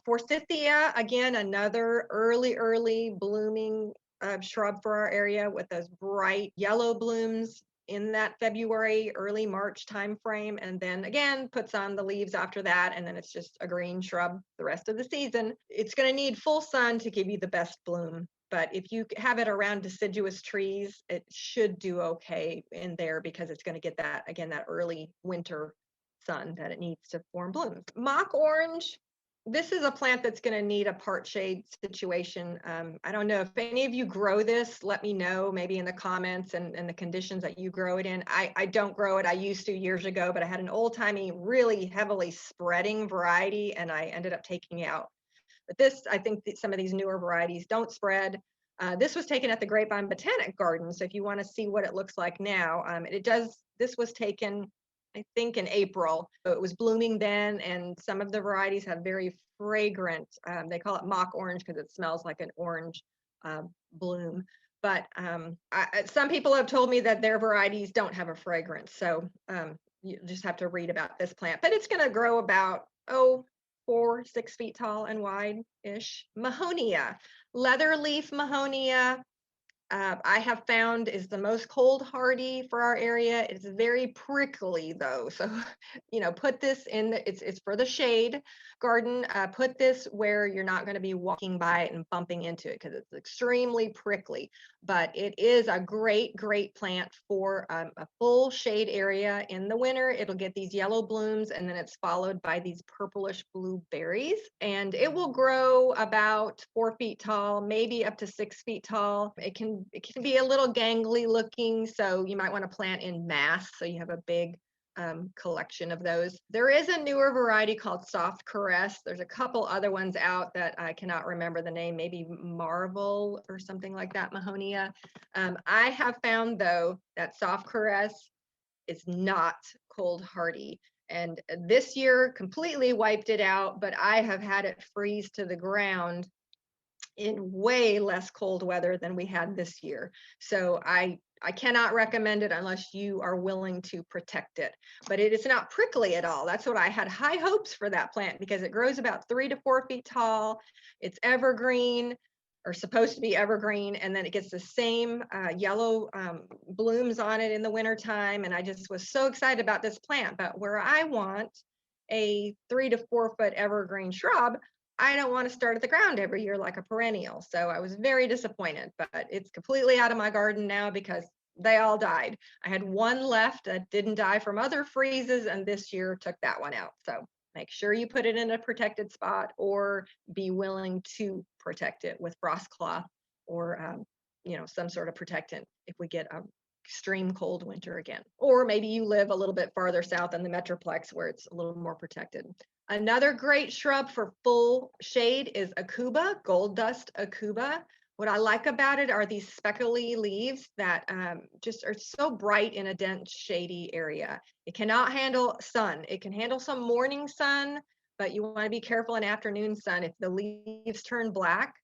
S2: Forsythia, again, another early blooming shrub for our area with those bright yellow blooms in that February, early March timeframe, and then again puts on the leaves after that, and then it's just a green shrub the rest of the season. It's going to need full sun to give you the best bloom, but if you have it around deciduous trees, it should do okay in there because it's going to get that, again, that early winter sun that it needs to form blooms. Mock orange. This is a plant that's going to need a part shade situation. I don't know if any of you grow this, let me know maybe in the comments and the conditions that you grow it in. I don't grow it. I used to years ago, but I had an old timey, really heavily spreading variety, and I ended up taking out. But this, I think some of these newer varieties don't spread. This was taken at the Grapevine Botanic Garden. So if you want to see what it looks like now, this was taken, I think, in April. So it was blooming then, and some of the varieties have very fragrant, they call it mock orange because it smells like an orange bloom. But some people have told me that their varieties don't have a fragrance. So you just have to read about this plant. But it's going to grow about, 4-6 feet tall and wide-ish. Mahonia, leatherleaf Mahonia. I have found is the most cold hardy for our area. It's very prickly though. So, put this in it's for the shade garden. Put this where you're not going to be walking by it and bumping into it because it's extremely prickly, but it is a great plant for a full shade area in the winter. It'll get these yellow blooms, and then it's followed by these purplish blue berries, and it will grow about 4 feet tall, maybe up to 6 feet tall. It can be a little gangly looking, so you might want to plant in mass so you have a big collection of those. There is a newer variety called Soft Caress. There's a couple other ones out that I cannot remember the name, maybe Marvel or something like that, Mahonia. I have found though that Soft Caress is not cold hardy, and this year completely wiped it out, but I have had it freeze to the ground in way less cold weather than we had this year. So I cannot recommend it unless you are willing to protect it. But it is not prickly at all. That's what I had high hopes for that plant because it grows about 3 to 4 feet tall. It's evergreen. are supposed to be evergreen, and then it gets the same yellow blooms on it in the wintertime. And I just was so excited about this plant. But where I want a 3 to 4 foot evergreen shrub, I don't want to start at the ground every year like a perennial. So I was very disappointed, but it's completely out of my garden now because they all died. I had one left that didn't die from other freezes, and this year took that one out. So make sure you put it in a protected spot, or be willing to protect it with frost cloth or some sort of protectant if we get a extreme cold winter again. Or maybe you live a little bit farther south in the Metroplex where it's a little more protected. Another great shrub for full shade is Akuba, gold dust Akuba. What I like about it are these speckly leaves that just are so bright in a dense, shady area. It cannot handle sun. It can handle some morning sun, but you want to be careful in afternoon sun. If the leaves turn black,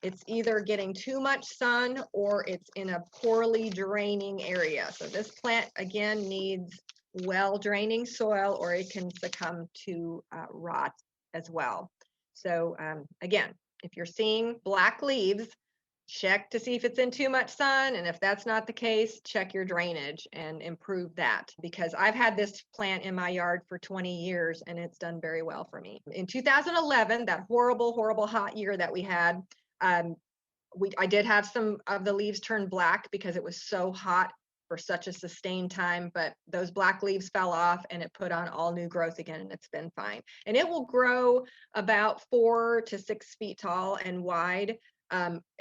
S2: it's either getting too much sun or it's in a poorly draining area. So this plant, again, needs well draining soil, or it can succumb to rot as well. So again, if you're seeing black leaves, check to see if it's in too much sun. And if that's not the case, check your drainage and improve that, because I've had this plant in my yard for 20 years and it's done very well for me. In 2011, that horrible, horrible hot year that we had, I did have some of the leaves turn black because it was so hot for such a sustained time, but those black leaves fell off and it put on all new growth again, and it's been fine. And it will grow about 4 to 6 feet tall and wide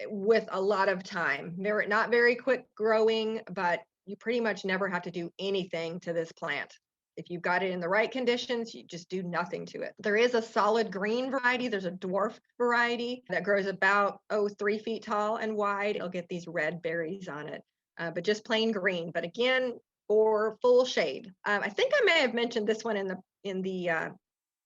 S2: with a lot of time. Not very quick growing, but you pretty much never have to do anything to this plant. If you've got it in the right conditions, you just do nothing to it. There is a solid green variety. There's a dwarf variety that grows about 3 feet tall and wide. It'll get these red berries on it, but just plain green. But again, for full shade. I think I may have mentioned this one in the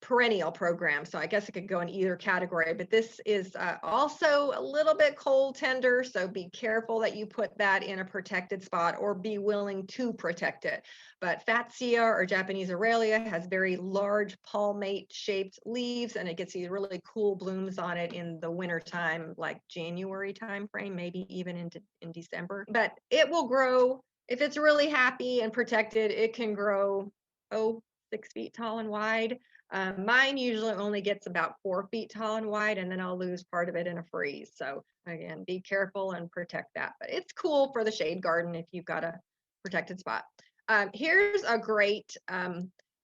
S2: perennial program, so I guess it could go in either category, but this is also a little bit cold tender, so be careful that you put that in a protected spot or be willing to protect it. But Fatsia or Japanese Aurelia has very large palmate shaped leaves, and it gets these really cool blooms on it in the winter time, like January time frame, maybe even in December. But it will grow, if it's really happy and protected, it can grow 6 feet tall and wide. Mine usually only gets about 4 feet tall and wide, and then I'll lose part of it in a freeze. So again, be careful and protect that. But it's cool for the shade garden if you've got a protected spot. Here's a great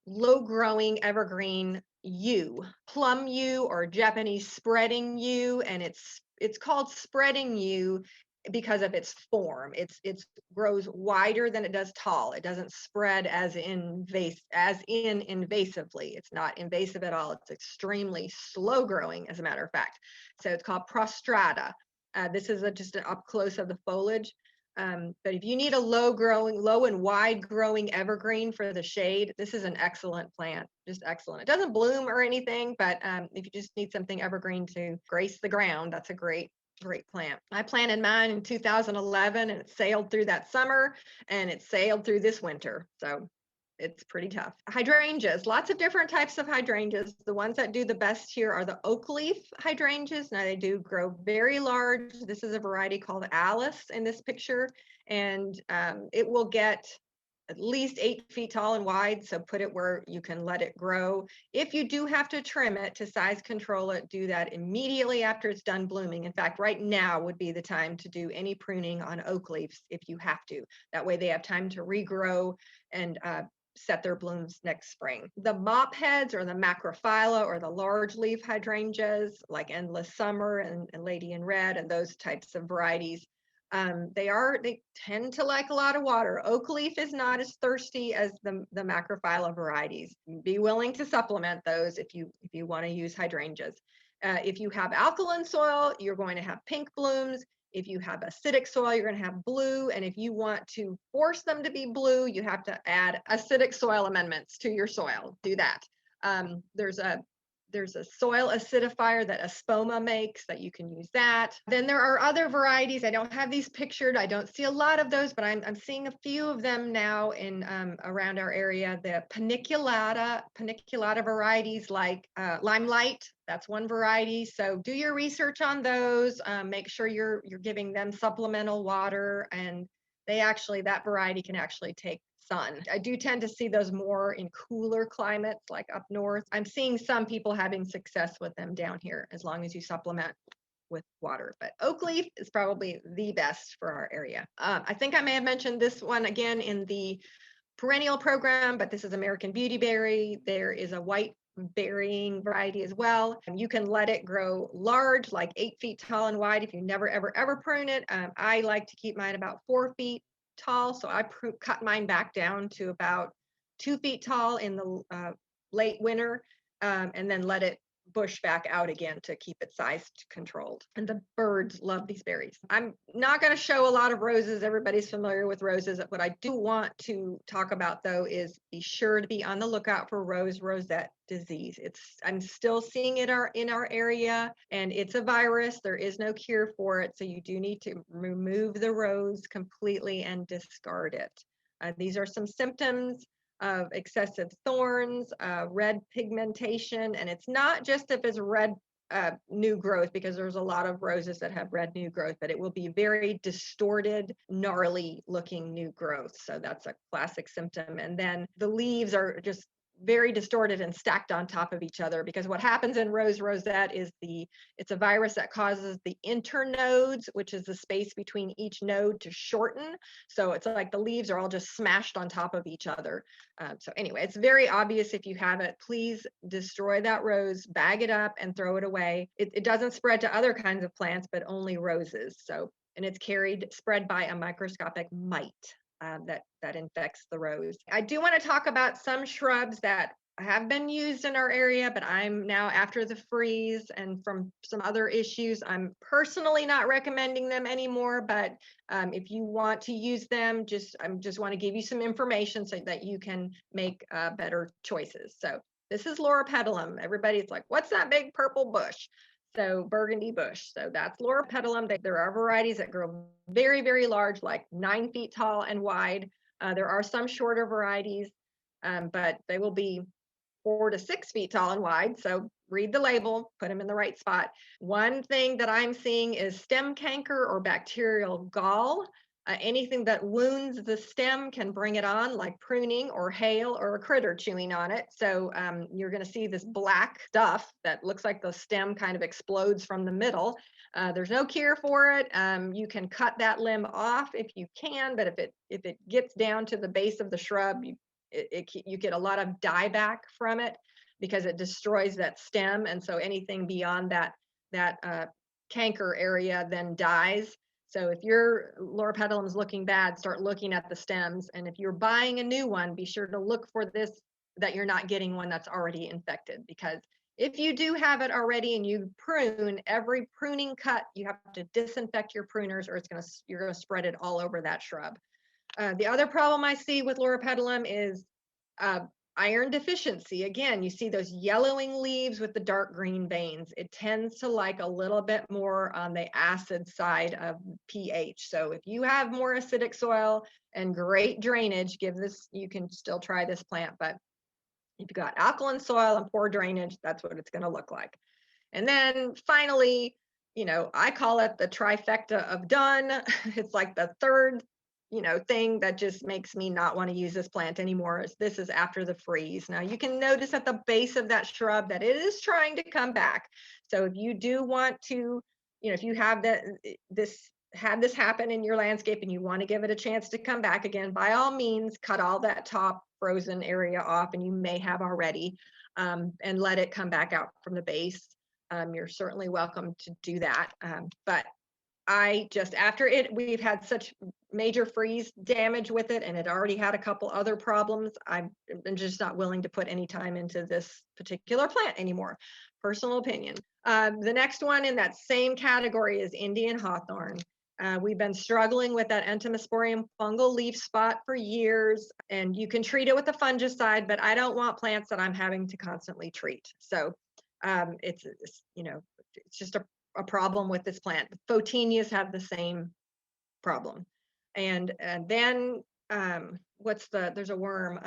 S2: low growing evergreen yew, plum yew or Japanese spreading yew, and it's called spreading yew because of its form. It grows wider than it does tall. It doesn't spread as in invasively. It's not invasive at all. It's extremely slow growing, as a matter of fact. So it's called prostrata. This is just an up close of the foliage. But if you need a low and wide growing evergreen for the shade, this is an excellent plant, just excellent. It doesn't bloom or anything, but if you just need something evergreen to grace the ground, that's a great plant. I planted mine in 2011 and it sailed through that summer and it sailed through this winter. So it's pretty tough. Hydrangeas, lots of different types of hydrangeas. The ones that do the best here are the oak leaf hydrangeas. Now they do grow very large. This is a variety called Alice in this picture, and it will get at least 8 feet tall and wide, so put it where you can let it grow. If you do have to trim it to size control it, do that immediately after it's done blooming. In fact, right now would be the time to do any pruning on oak leaves if you have to. That way they have time to regrow and set their blooms next spring. The mop heads or the macrophylla or the large leaf hydrangeas like Endless Summer and Lady in Red and those types of varieties, they tend to like a lot of water. Oak leaf is not as thirsty as the macrophylla varieties. Be willing to supplement those if you want to use hydrangeas. If you have alkaline soil, you're going to have pink blooms. If you have acidic soil, you're going to have blue. And if you want to force them to be blue, you have to add acidic soil amendments to your soil. Do that. There's a There's a soil acidifier that Espoma makes that you can use that. Then there are other varieties. I don't have these pictured. I don't see a lot of those, but I'm seeing a few of them now in around our area. The paniculata varieties like Limelight. That's one variety. So do your research on those. Make sure you're giving them supplemental water, and that variety can actually take sun. I do tend to see those more in cooler climates like up north. I'm seeing some people having success with them down here as long as you supplement with water. But oak leaf is probably the best for our area. I think I may have mentioned this one again in the perennial program, but this is American Beautyberry. There is a white berrying variety as well. You can let it grow large, like 8 feet tall and wide if you never, ever prune it. I like to keep mine about 4 feet tall, so I cut mine back down to about 2 feet tall in the late winter, and then let it bush back out again to keep its size controlled. And the birds love these berries. I'm not going to show a lot of roses. Everybody's familiar with roses. What I do want to talk about though is be sure to be on the lookout for rosette disease. I'm still seeing it in our area, and it's a virus. There is no cure for it, so you do need to remove the rose completely and discard it. These are some symptoms of excessive thorns, red pigmentation, and it's not just if it's red new growth, because there's a lot of roses that have red new growth, but it will be very distorted, gnarly looking new growth. So that's a classic symptom. And then the leaves are just very distorted and stacked on top of each other, because what happens in rosette is it's a virus that causes the internodes, which is the space between each node, to shorten. So it's like the leaves are all just smashed on top of each other. So anyway, it's very obvious if you have it. Please destroy that rose, bag it up and throw it away. It doesn't spread to other kinds of plants, but only roses. So, and it's spread by a microscopic mite. That infects the rose. I do want to talk about some shrubs that have been used in our area, but I'm now, after the freeze and from some other issues, I'm personally not recommending them anymore. But if you want to use them, I just want to give you some information so that you can make better choices. So this is Loropetalum. Everybody's like, what's that big purple bush? So burgundy bush. So that's Loropetalum. There are varieties that grow very, very large, like 9 feet tall and wide. There are some shorter varieties, but they will be 4 to 6 feet tall and wide. So read the label, put them in the right spot. One thing that I'm seeing is stem canker or bacterial gall. Anything that wounds the stem can bring it on, like pruning or hail or a critter chewing on it. So you're going to see this black stuff that looks like the stem kind of explodes from the middle. There's no cure for it. You can cut that limb off if you can, but if it gets down to the base of the shrub, you get a lot of dieback from it because it destroys that stem, and so anything beyond that canker area then dies. So if your Loropetalum is looking bad, start looking at the stems. And if you're buying a new one, be sure to look for this, that you're not getting one that's already infected. Because if you do have it already and you prune, every pruning cut, you have to disinfect your pruners, or you're gonna spread it all over that shrub. The other problem I see with Loropetalum is iron deficiency. Again, you see those yellowing leaves with the dark green veins. It tends to like a little bit more on the acid side of pH. So if you have more acidic soil and great drainage, you can still try this plant. But if you've got alkaline soil and poor drainage, that's what it's going to look like. And then finally, I call it the trifecta of done. It's like the third thing that just makes me not want to use this plant anymore. This is after the freeze. Now you can notice at the base of that shrub that it is trying to come back. So if you do want to, if you have this happen in your landscape and you want to give it a chance to come back again, by all means, cut all that top frozen area off, and you may have already, and let it come back out from the base. You're certainly welcome to do that. But we've had such major freeze damage with it, and it already had a couple other problems. I'm just not willing to put any time into this particular plant anymore. Personal opinion. The next one in that same category is Indian hawthorn. We've been struggling with that Entomosporium fungal leaf spot for years, and you can treat it with a fungicide, but I don't want plants that I'm having to constantly treat. So It's just a problem with this plant. Photinias have the same problem. And then there's a worm,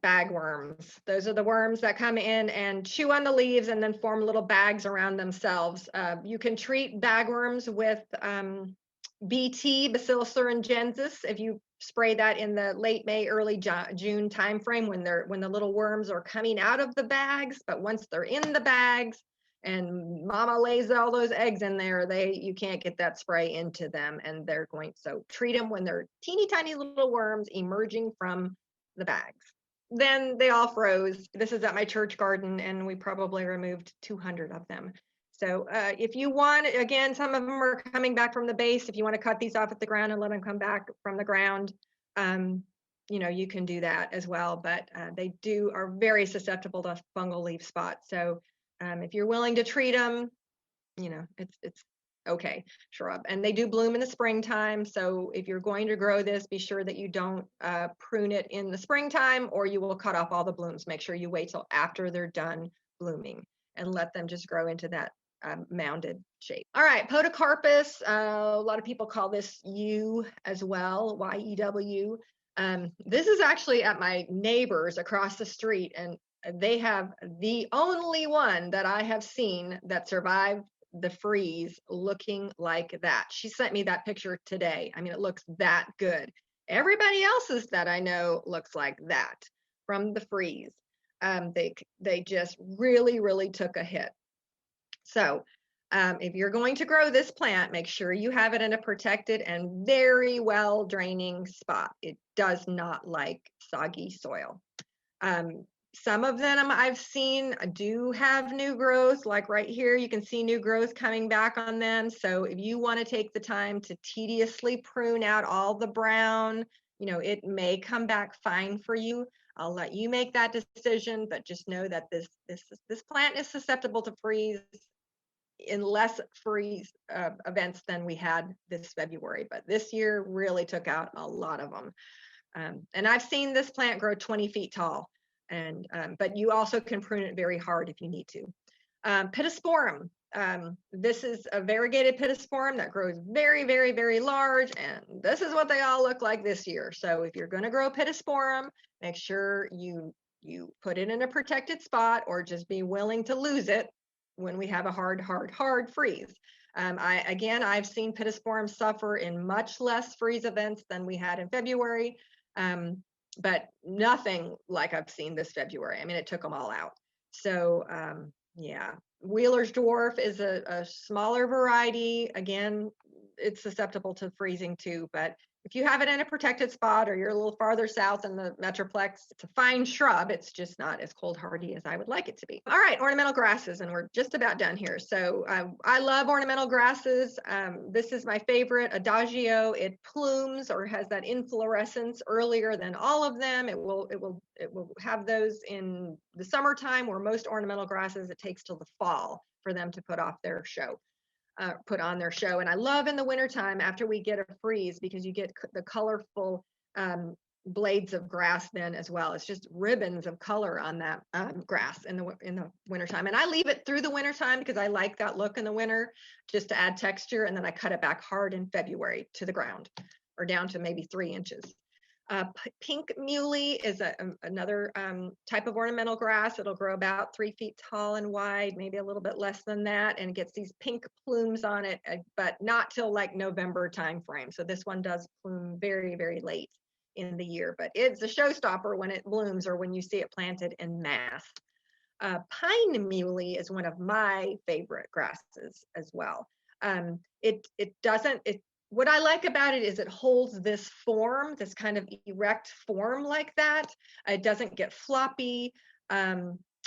S2: bagworms. Those are the worms that come in and chew on the leaves and then form little bags around themselves. You can treat bagworms with BT, Bacillus thuringiensis, if you spray that in the late May, early June timeframe when the little worms are coming out of the bags. But once they're in the bags and mama lays all those eggs in there, you can't get that spray into them, and so treat them when they're teeny tiny little worms emerging from the bags. Then they all froze. This is at my church garden, and we probably removed 200 of them. So if you want, again, some of them are coming back from the base. If you want to cut these off at the ground and let them come back from the ground, you can do that as well. But they are very susceptible to fungal leaf spots. So if you're willing to treat them, it's okay, shrub. And they do bloom in the springtime. So if you're going to grow this, be sure that you don't prune it in the springtime, or you will cut off all the blooms. Make sure you wait till after they're done blooming and let them just grow into that mounded shape. All right, Podocarpus. A lot of people call this yew as well, Y-E-W. This is actually at my neighbors across the street, and they have the only one that I have seen that survived the freeze looking like that. She sent me that picture today. I mean, it looks that good. Everybody else's that I know looks like that from the freeze. They just really, really took a hit. So if you're going to grow this plant, make sure you have it in a protected and very well draining spot. It does not like soggy soil. Some of them I've seen do have new growth, like right here, you can see new growth coming back on them. So if you want to take the time to tediously prune out all the brown, it may come back fine for you. I'll let you make that decision, but just know that this plant is susceptible to freeze in less freeze events than we had this February. But this year really took out a lot of them. And I've seen this plant grow 20 feet tall. But you also can prune it very hard if you need to. Pittosporum. This is a variegated pittosporum that grows very, very, very large, and this is what they all look like this year. So if you're going to grow pittosporum, make sure you put it in a protected spot, or just be willing to lose it when we have a hard freeze. I've seen pittosporum suffer in much less freeze events than we had in February. But nothing like I've seen this February. I mean, it took them all out. So yeah, Wheeler's dwarf is a smaller variety. Again, it's susceptible to freezing too, but if you have it in a protected spot, or you're a little farther south in the Metroplex, it's a fine shrub. It's just not as cold hardy as I would like it to be. All right, ornamental grasses, and we're just about done here. So I love ornamental grasses. This is my favorite, Adagio. It plumes or has that inflorescence earlier than all of them. It will have those in the summertime, where most ornamental grasses, it takes till the fall for them to put on their show. And I love in the wintertime after we get a freeze, because you get the colorful blades of grass then as well. It's just ribbons of color on that grass in the wintertime. And I leave it through the wintertime because I like that look in the winter, just to add texture. And then I cut it back hard in February to the ground, or down to maybe 3 inches. Pink muley is another type of ornamental grass. It'll grow about 3 feet tall and wide, maybe a little bit less than that, and it gets these pink plumes on it, but not till like November timeframe. So this one does bloom very, very late in the year, but it's a showstopper when it blooms, or when you see it planted en masse. Pine muley is one of my favorite grasses as well. What I like about it is it holds this form, this kind of erect form like that. It doesn't get floppy.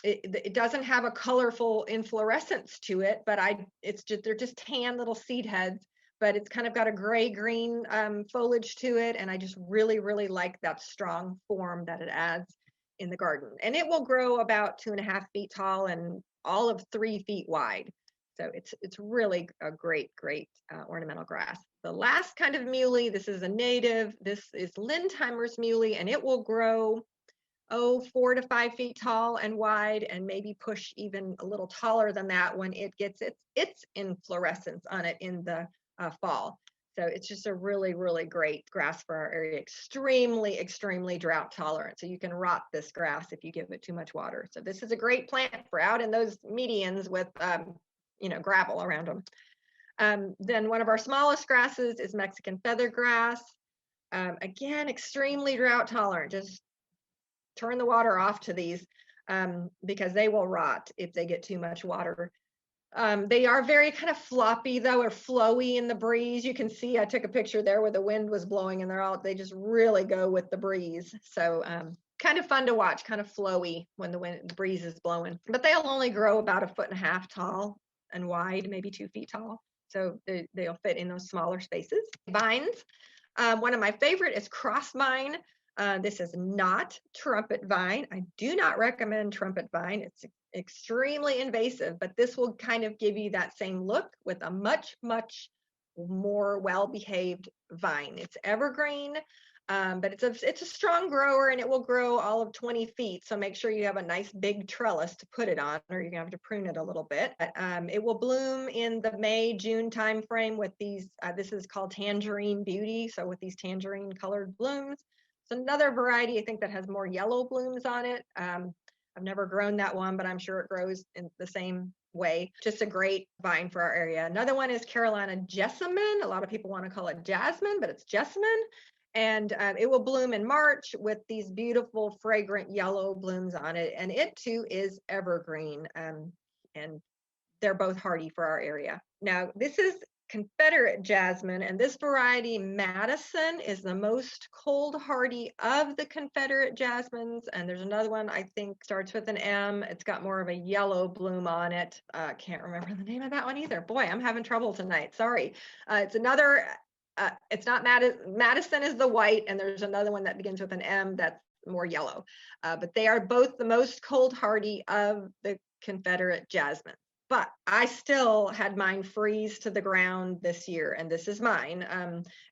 S2: It doesn't have a colorful inflorescence to it, but they're just tan little seed heads, but it's kind of got a gray-green foliage to it. And I just really, really like that strong form that it adds in the garden. And it will grow about 2.5 feet tall and all of 3 feet wide. So it's really a great ornamental grass. The last kind of muley, this is a native. This is Lindheimer's muley, and it will grow 4 to 5 feet tall and wide, and maybe push even a little taller than that when it gets its inflorescence on it in the fall. So it's just a really, really great grass for our area. Extremely, extremely drought tolerant. So you can rot this grass if you give it too much water. So this is a great plant for out in those medians with, gravel around them. Then one of our smallest grasses is Mexican feathergrass. Again, extremely drought tolerant. Just turn the water off to these because they will rot if they get too much water. They are very kind of floppy though, or flowy in the breeze. You can see I took a picture there where the wind was blowing, and they just really go with the breeze. So kind of fun to watch, kind of flowy when the breeze is blowing. But they'll only grow about 1.5 feet tall and wide, maybe 2 feet tall. So they'll fit in those smaller spaces. Vines. One of my favorite is cross vine. This is not trumpet vine. I do not recommend trumpet vine. It's extremely invasive, but this will kind of give you that same look with a much, much more well-behaved vine. It's evergreen, but it's a strong grower, and it will grow all of 20 feet. So make sure you have a nice big trellis to put it on, or you're gonna have to prune it a little bit. But, it will bloom in the May-June timeframe with these, this is called Tangerine Beauty. So with these tangerine colored blooms. It's another variety, I think, that has more yellow blooms on it. I've never grown that one, but I'm sure it grows in the same way. Just a great vine for our area. Another one is Carolina jessamine. A lot of people want to call it jasmine, but it's jessamine. And it will bloom in March with these beautiful, fragrant yellow blooms on it. And it too is evergreen. And they're both hardy for our area. Now, this is Confederate jasmine, and this variety, Madison, is the most cold hardy of the Confederate jasmines. And there's another one I think starts with an M. It's got more of a yellow bloom on it. Can't remember the name of that one either. Boy, I'm having trouble tonight. Sorry. It's another. It's not Madison is the white, and there's another one that begins with an M that's more yellow. But they are both the most cold hardy of the Confederate jasmine. But I still had mine freeze to the ground this year, and this is mine.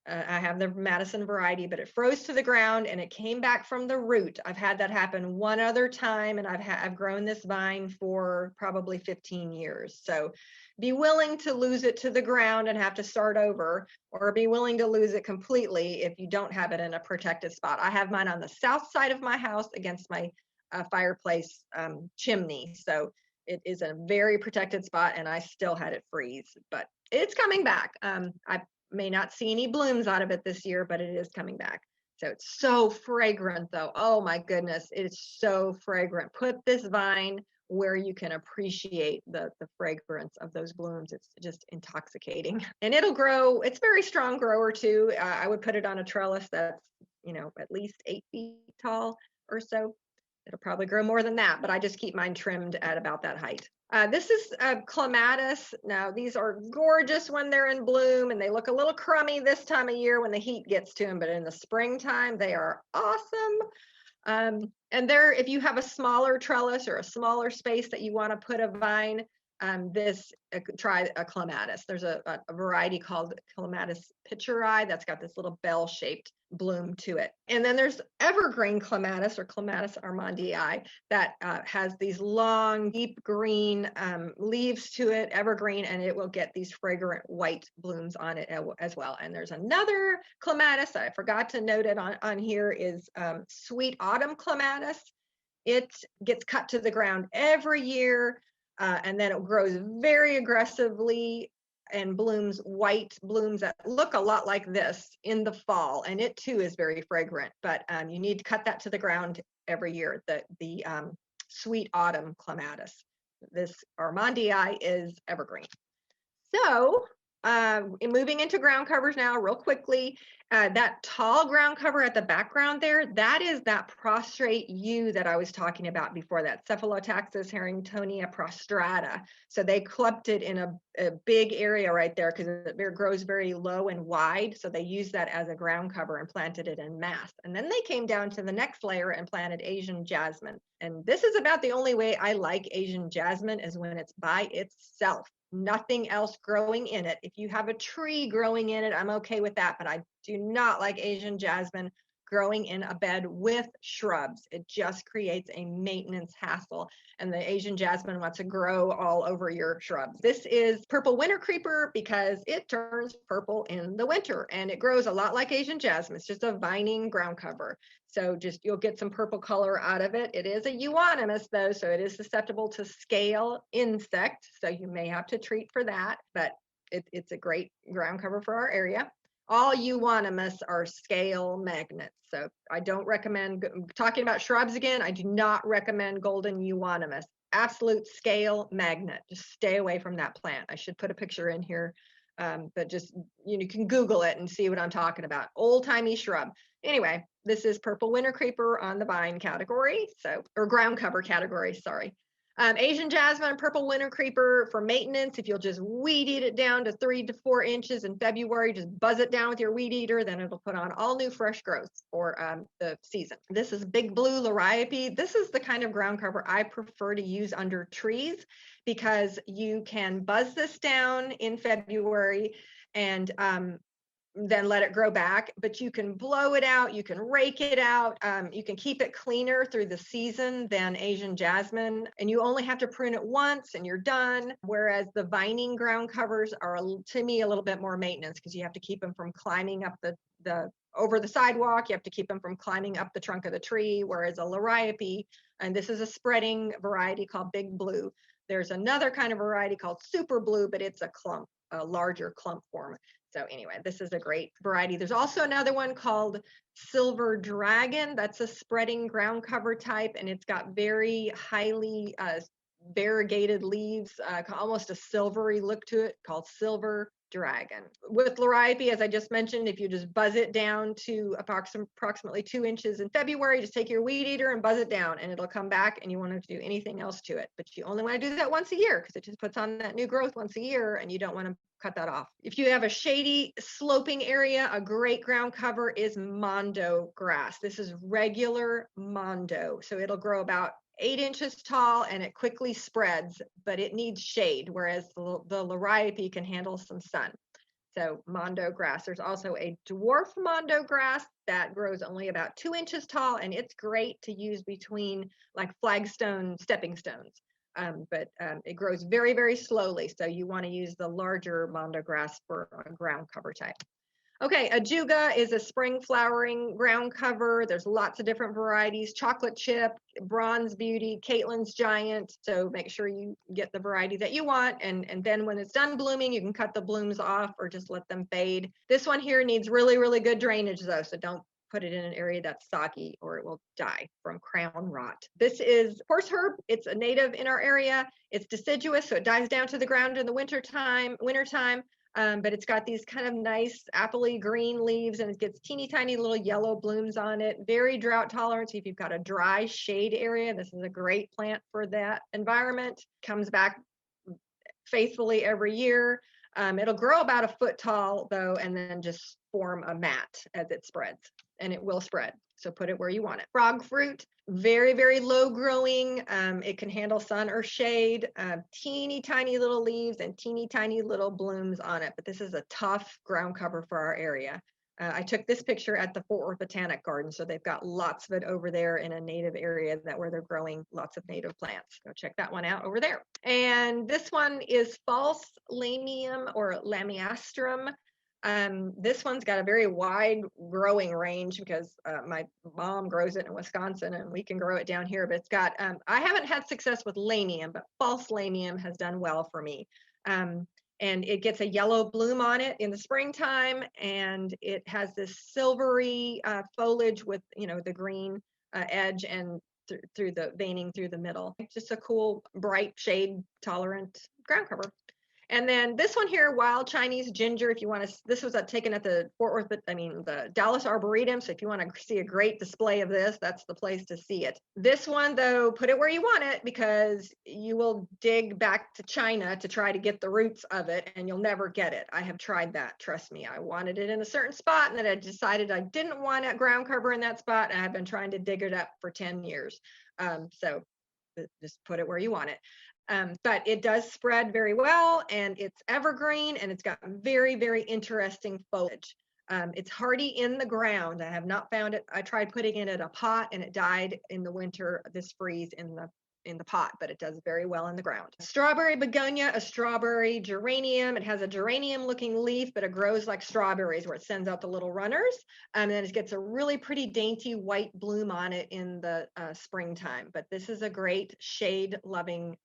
S2: I have the Madison variety, but it froze to the ground and it came back from the root. I've had that happen one other time, and I've grown this vine for probably 15 years. So be willing to lose it to the ground and have to start over, or be willing to lose it completely if you don't have it in a protected spot. I have mine on the south side of my house against my fireplace chimney. So it is a very protected spot, and I still had it freeze, but it's coming back. I may not see any blooms out of it this year, but it is coming back. So it's so fragrant though. Oh my goodness, it's so fragrant. Put this vine where you can appreciate the fragrance of those blooms. It's just intoxicating, and it'll grow. It's a very strong grower too. I would put it on a trellis that's, at least 8 feet tall or so. It'll probably grow more than that, but I just keep mine trimmed at about that height. This is clematis. Now, these are gorgeous when they're in bloom, and they look a little crummy this time of year when the heat gets to them, but in the springtime, they are awesome. And if you have a smaller trellis or a smaller space that you want to put a vine, try a clematis. There's a variety called Clematis pitcheri that's got this little bell-shaped bloom to it. And then there's evergreen clematis, or Clematis armandii, that has these long, deep green leaves to it, evergreen, and it will get these fragrant white blooms on it as well. And there's another clematis I forgot to note it on here is sweet autumn clematis. It gets cut to the ground every year. And then it grows very aggressively and blooms white blooms that look a lot like this in the fall. And it too is very fragrant, but you need to cut that to the ground every year, the sweet autumn clematis. This armandii is evergreen. So moving into ground covers now real quickly, that tall ground cover at the background there, that is that prostrate yew that I was talking about before, that Cephalotaxis Harringtonia prostrata. So they clumped it in a big area right there because it grows very low and wide. So they used that as a ground cover and planted it in mass. And then they came down to the next layer and planted Asian jasmine. And this is about the only way I like Asian jasmine, is when it's by itself. Nothing else growing in it. If you have a tree growing in it, I'm okay with that, but I do not like Asian jasmine growing in a bed with shrubs. It just creates a maintenance hassle, and the Asian jasmine wants to grow all over your shrubs. This is purple winter creeper because it turns purple in the winter, and it grows a lot like Asian jasmine. It's just a vining ground cover. So you'll get some purple color out of it. It is a euonymus though, so it is susceptible to scale insect. So you may have to treat for that, but it's a great ground cover for our area. All euonymus are scale magnets. So I don't recommend, talking about shrubs again, I do not recommend golden euonymus. Absolute scale magnet. Just stay away from that plant. I should put a picture in here, but just, you can Google it and see what I'm talking about. Old-timey shrub. Anyway, this is purple winter creeper on the vine category, or ground cover category, sorry. Asian jasmine, purple winter creeper for maintenance. If you'll just weed eat it down to 3 to 4 inches in February, just buzz it down with your weed eater, then it'll put on all new fresh growth for the season. This is big blue liriope. This is the kind of ground cover I prefer to use under trees because you can buzz this down in February and then let it grow back, but you can blow it out, you can rake it out, you can keep it cleaner through the season than Asian jasmine, and you only have to prune it once and you're done, whereas the vining ground covers are, to me, a little bit more maintenance because you have to keep them from climbing up over the sidewalk, you have to keep them from climbing up the trunk of the tree, whereas a liriope, and this is a spreading variety called Big Blue. There's another kind of variety called Super Blue, but it's a larger clump form. So anyway, this is a great variety. There's also another one called Silver Dragon. That's a spreading ground cover type, and it's got very highly variegated leaves, almost a silvery look to it, called Silver Dragon. With liriope, as I just mentioned, if you just buzz it down to approximately 2 inches in February, just take your weed eater and buzz it down, and it'll come back, and you won't have to do anything else to it. But you only want to do that once a year because it just puts on that new growth once a year, and you don't want to cut that off. If you have a shady sloping area, a great ground cover is mondo grass. This is regular mondo. So it'll grow about 8 inches tall and it quickly spreads, but it needs shade, whereas the liriope can handle some sun. So mondo grass. There's also a dwarf mondo grass that grows only about 2 inches tall, and it's great to use between like flagstone stepping stones. But it grows very, very slowly. So you want to use the larger mondo grass for a ground cover type. Okay, ajuga is a spring flowering ground cover. There's lots of different varieties: chocolate chip, bronze beauty, Caitlin's giant. So make sure you get the variety that you want. And then when it's done blooming, you can cut the blooms off or just let them fade. This one here needs really, really good drainage though. So don't put it in an area that's soggy or it will die from crown rot. This is horseherb. It's a native in our area. It's deciduous, so it dies down to the ground in the wintertime. But it's got these kind of nice appley green leaves, and it gets teeny tiny little yellow blooms on it. Very drought tolerant. So if you've got a dry shade area, this is a great plant for that environment. Comes back faithfully every year. It'll grow about 1 foot tall though, and then just form a mat as it spreads, and it will spread. So put it where you want it. Frog fruit, very, very low growing. It can handle sun or shade, teeny tiny little leaves and teeny tiny little blooms on it. But this is a tough ground cover for our area. I took this picture at the Fort Worth Botanic Garden, so they've got lots of it over there in a native area where they're growing lots of native plants. Go check that one out over there. And this one is false lamium or lamiastrum. This one's got a very wide growing range because my mom grows it in Wisconsin and we can grow it down here, but it's got, I haven't had success with lamium, but false lamium has done well for me. And it gets a yellow bloom on it in the springtime, and it has this silvery foliage with, the green edge and through the veining through the middle. It's just a cool, bright, shade tolerant ground cover. And then this one here, wild Chinese ginger, if you want to, this was taken at the the Dallas Arboretum. So if you want to see a great display of this, that's the place to see it. This one though, put it where you want it because you will dig back to China to try to get the roots of it and you'll never get it. I have tried that, trust me. I wanted it in a certain spot and then I decided I didn't want a ground cover in that spot, and I've been trying to dig it up for 10 years. So just put it where you want it. But it does spread very well, and it's evergreen, and it's got very, very interesting foliage. It's hardy in the ground. I have not found it. I tried putting it in a pot and it died in the winter, this freeze in the pot, but it does very well in the ground. Strawberry begonia, a strawberry geranium. It has a geranium looking leaf, but it grows like strawberries where it sends out the little runners. And then it gets a really pretty dainty white bloom on it in the springtime. But this is a great shade loving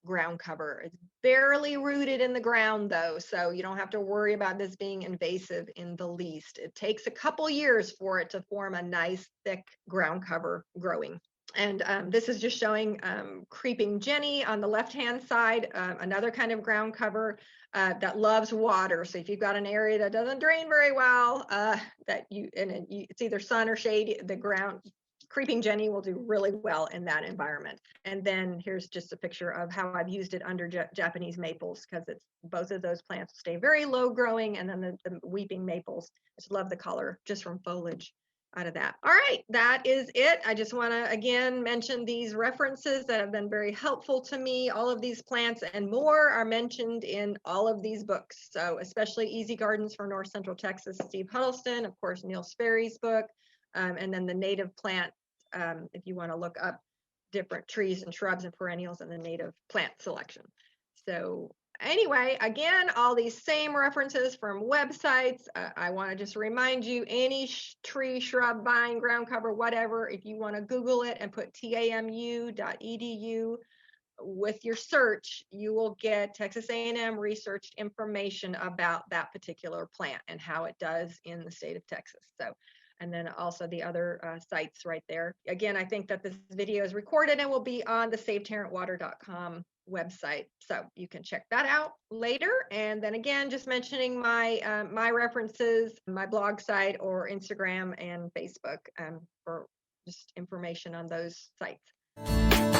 S2: ground cover. It's barely rooted in the ground though, so you don't have to worry about this being invasive in the least. It takes a couple years for it to form a nice thick ground cover growing. And this is just showing Creeping Jenny on the left-hand side, another kind of ground cover that loves water. So if you've got an area that doesn't drain very well, it's either sun or shade, the ground Creeping Jenny will do really well in that environment. And then here's just a picture of how I've used it under Japanese maples, because it's both of those plants stay very low growing, and then the weeping maples, I just love the color just from foliage out of that. All right, that is it. I just want to again mention these references that have been very helpful to me. All of these plants and more are mentioned in all of these books. So especially Easy Gardens for North Central Texas, Steve Huddleston, of course, Neil Sperry's book, and then the native plant, if you want to look up different trees and shrubs and perennials in the native plant selection. So anyway, again, all these same references from websites. I want to just remind you, any tree, shrub, vine, ground cover, whatever, if you want to Google it and put tamu.edu with your search, you will get Texas A&M researched information about that particular plant and how it does in the state of Texas. So, and then also the other sites right there. Again, I think that this video is recorded and will be on the SaveTarrantWater.com website, so you can check that out later. And then again, just mentioning my my references, my blog site or Instagram and Facebook for just information on those sites.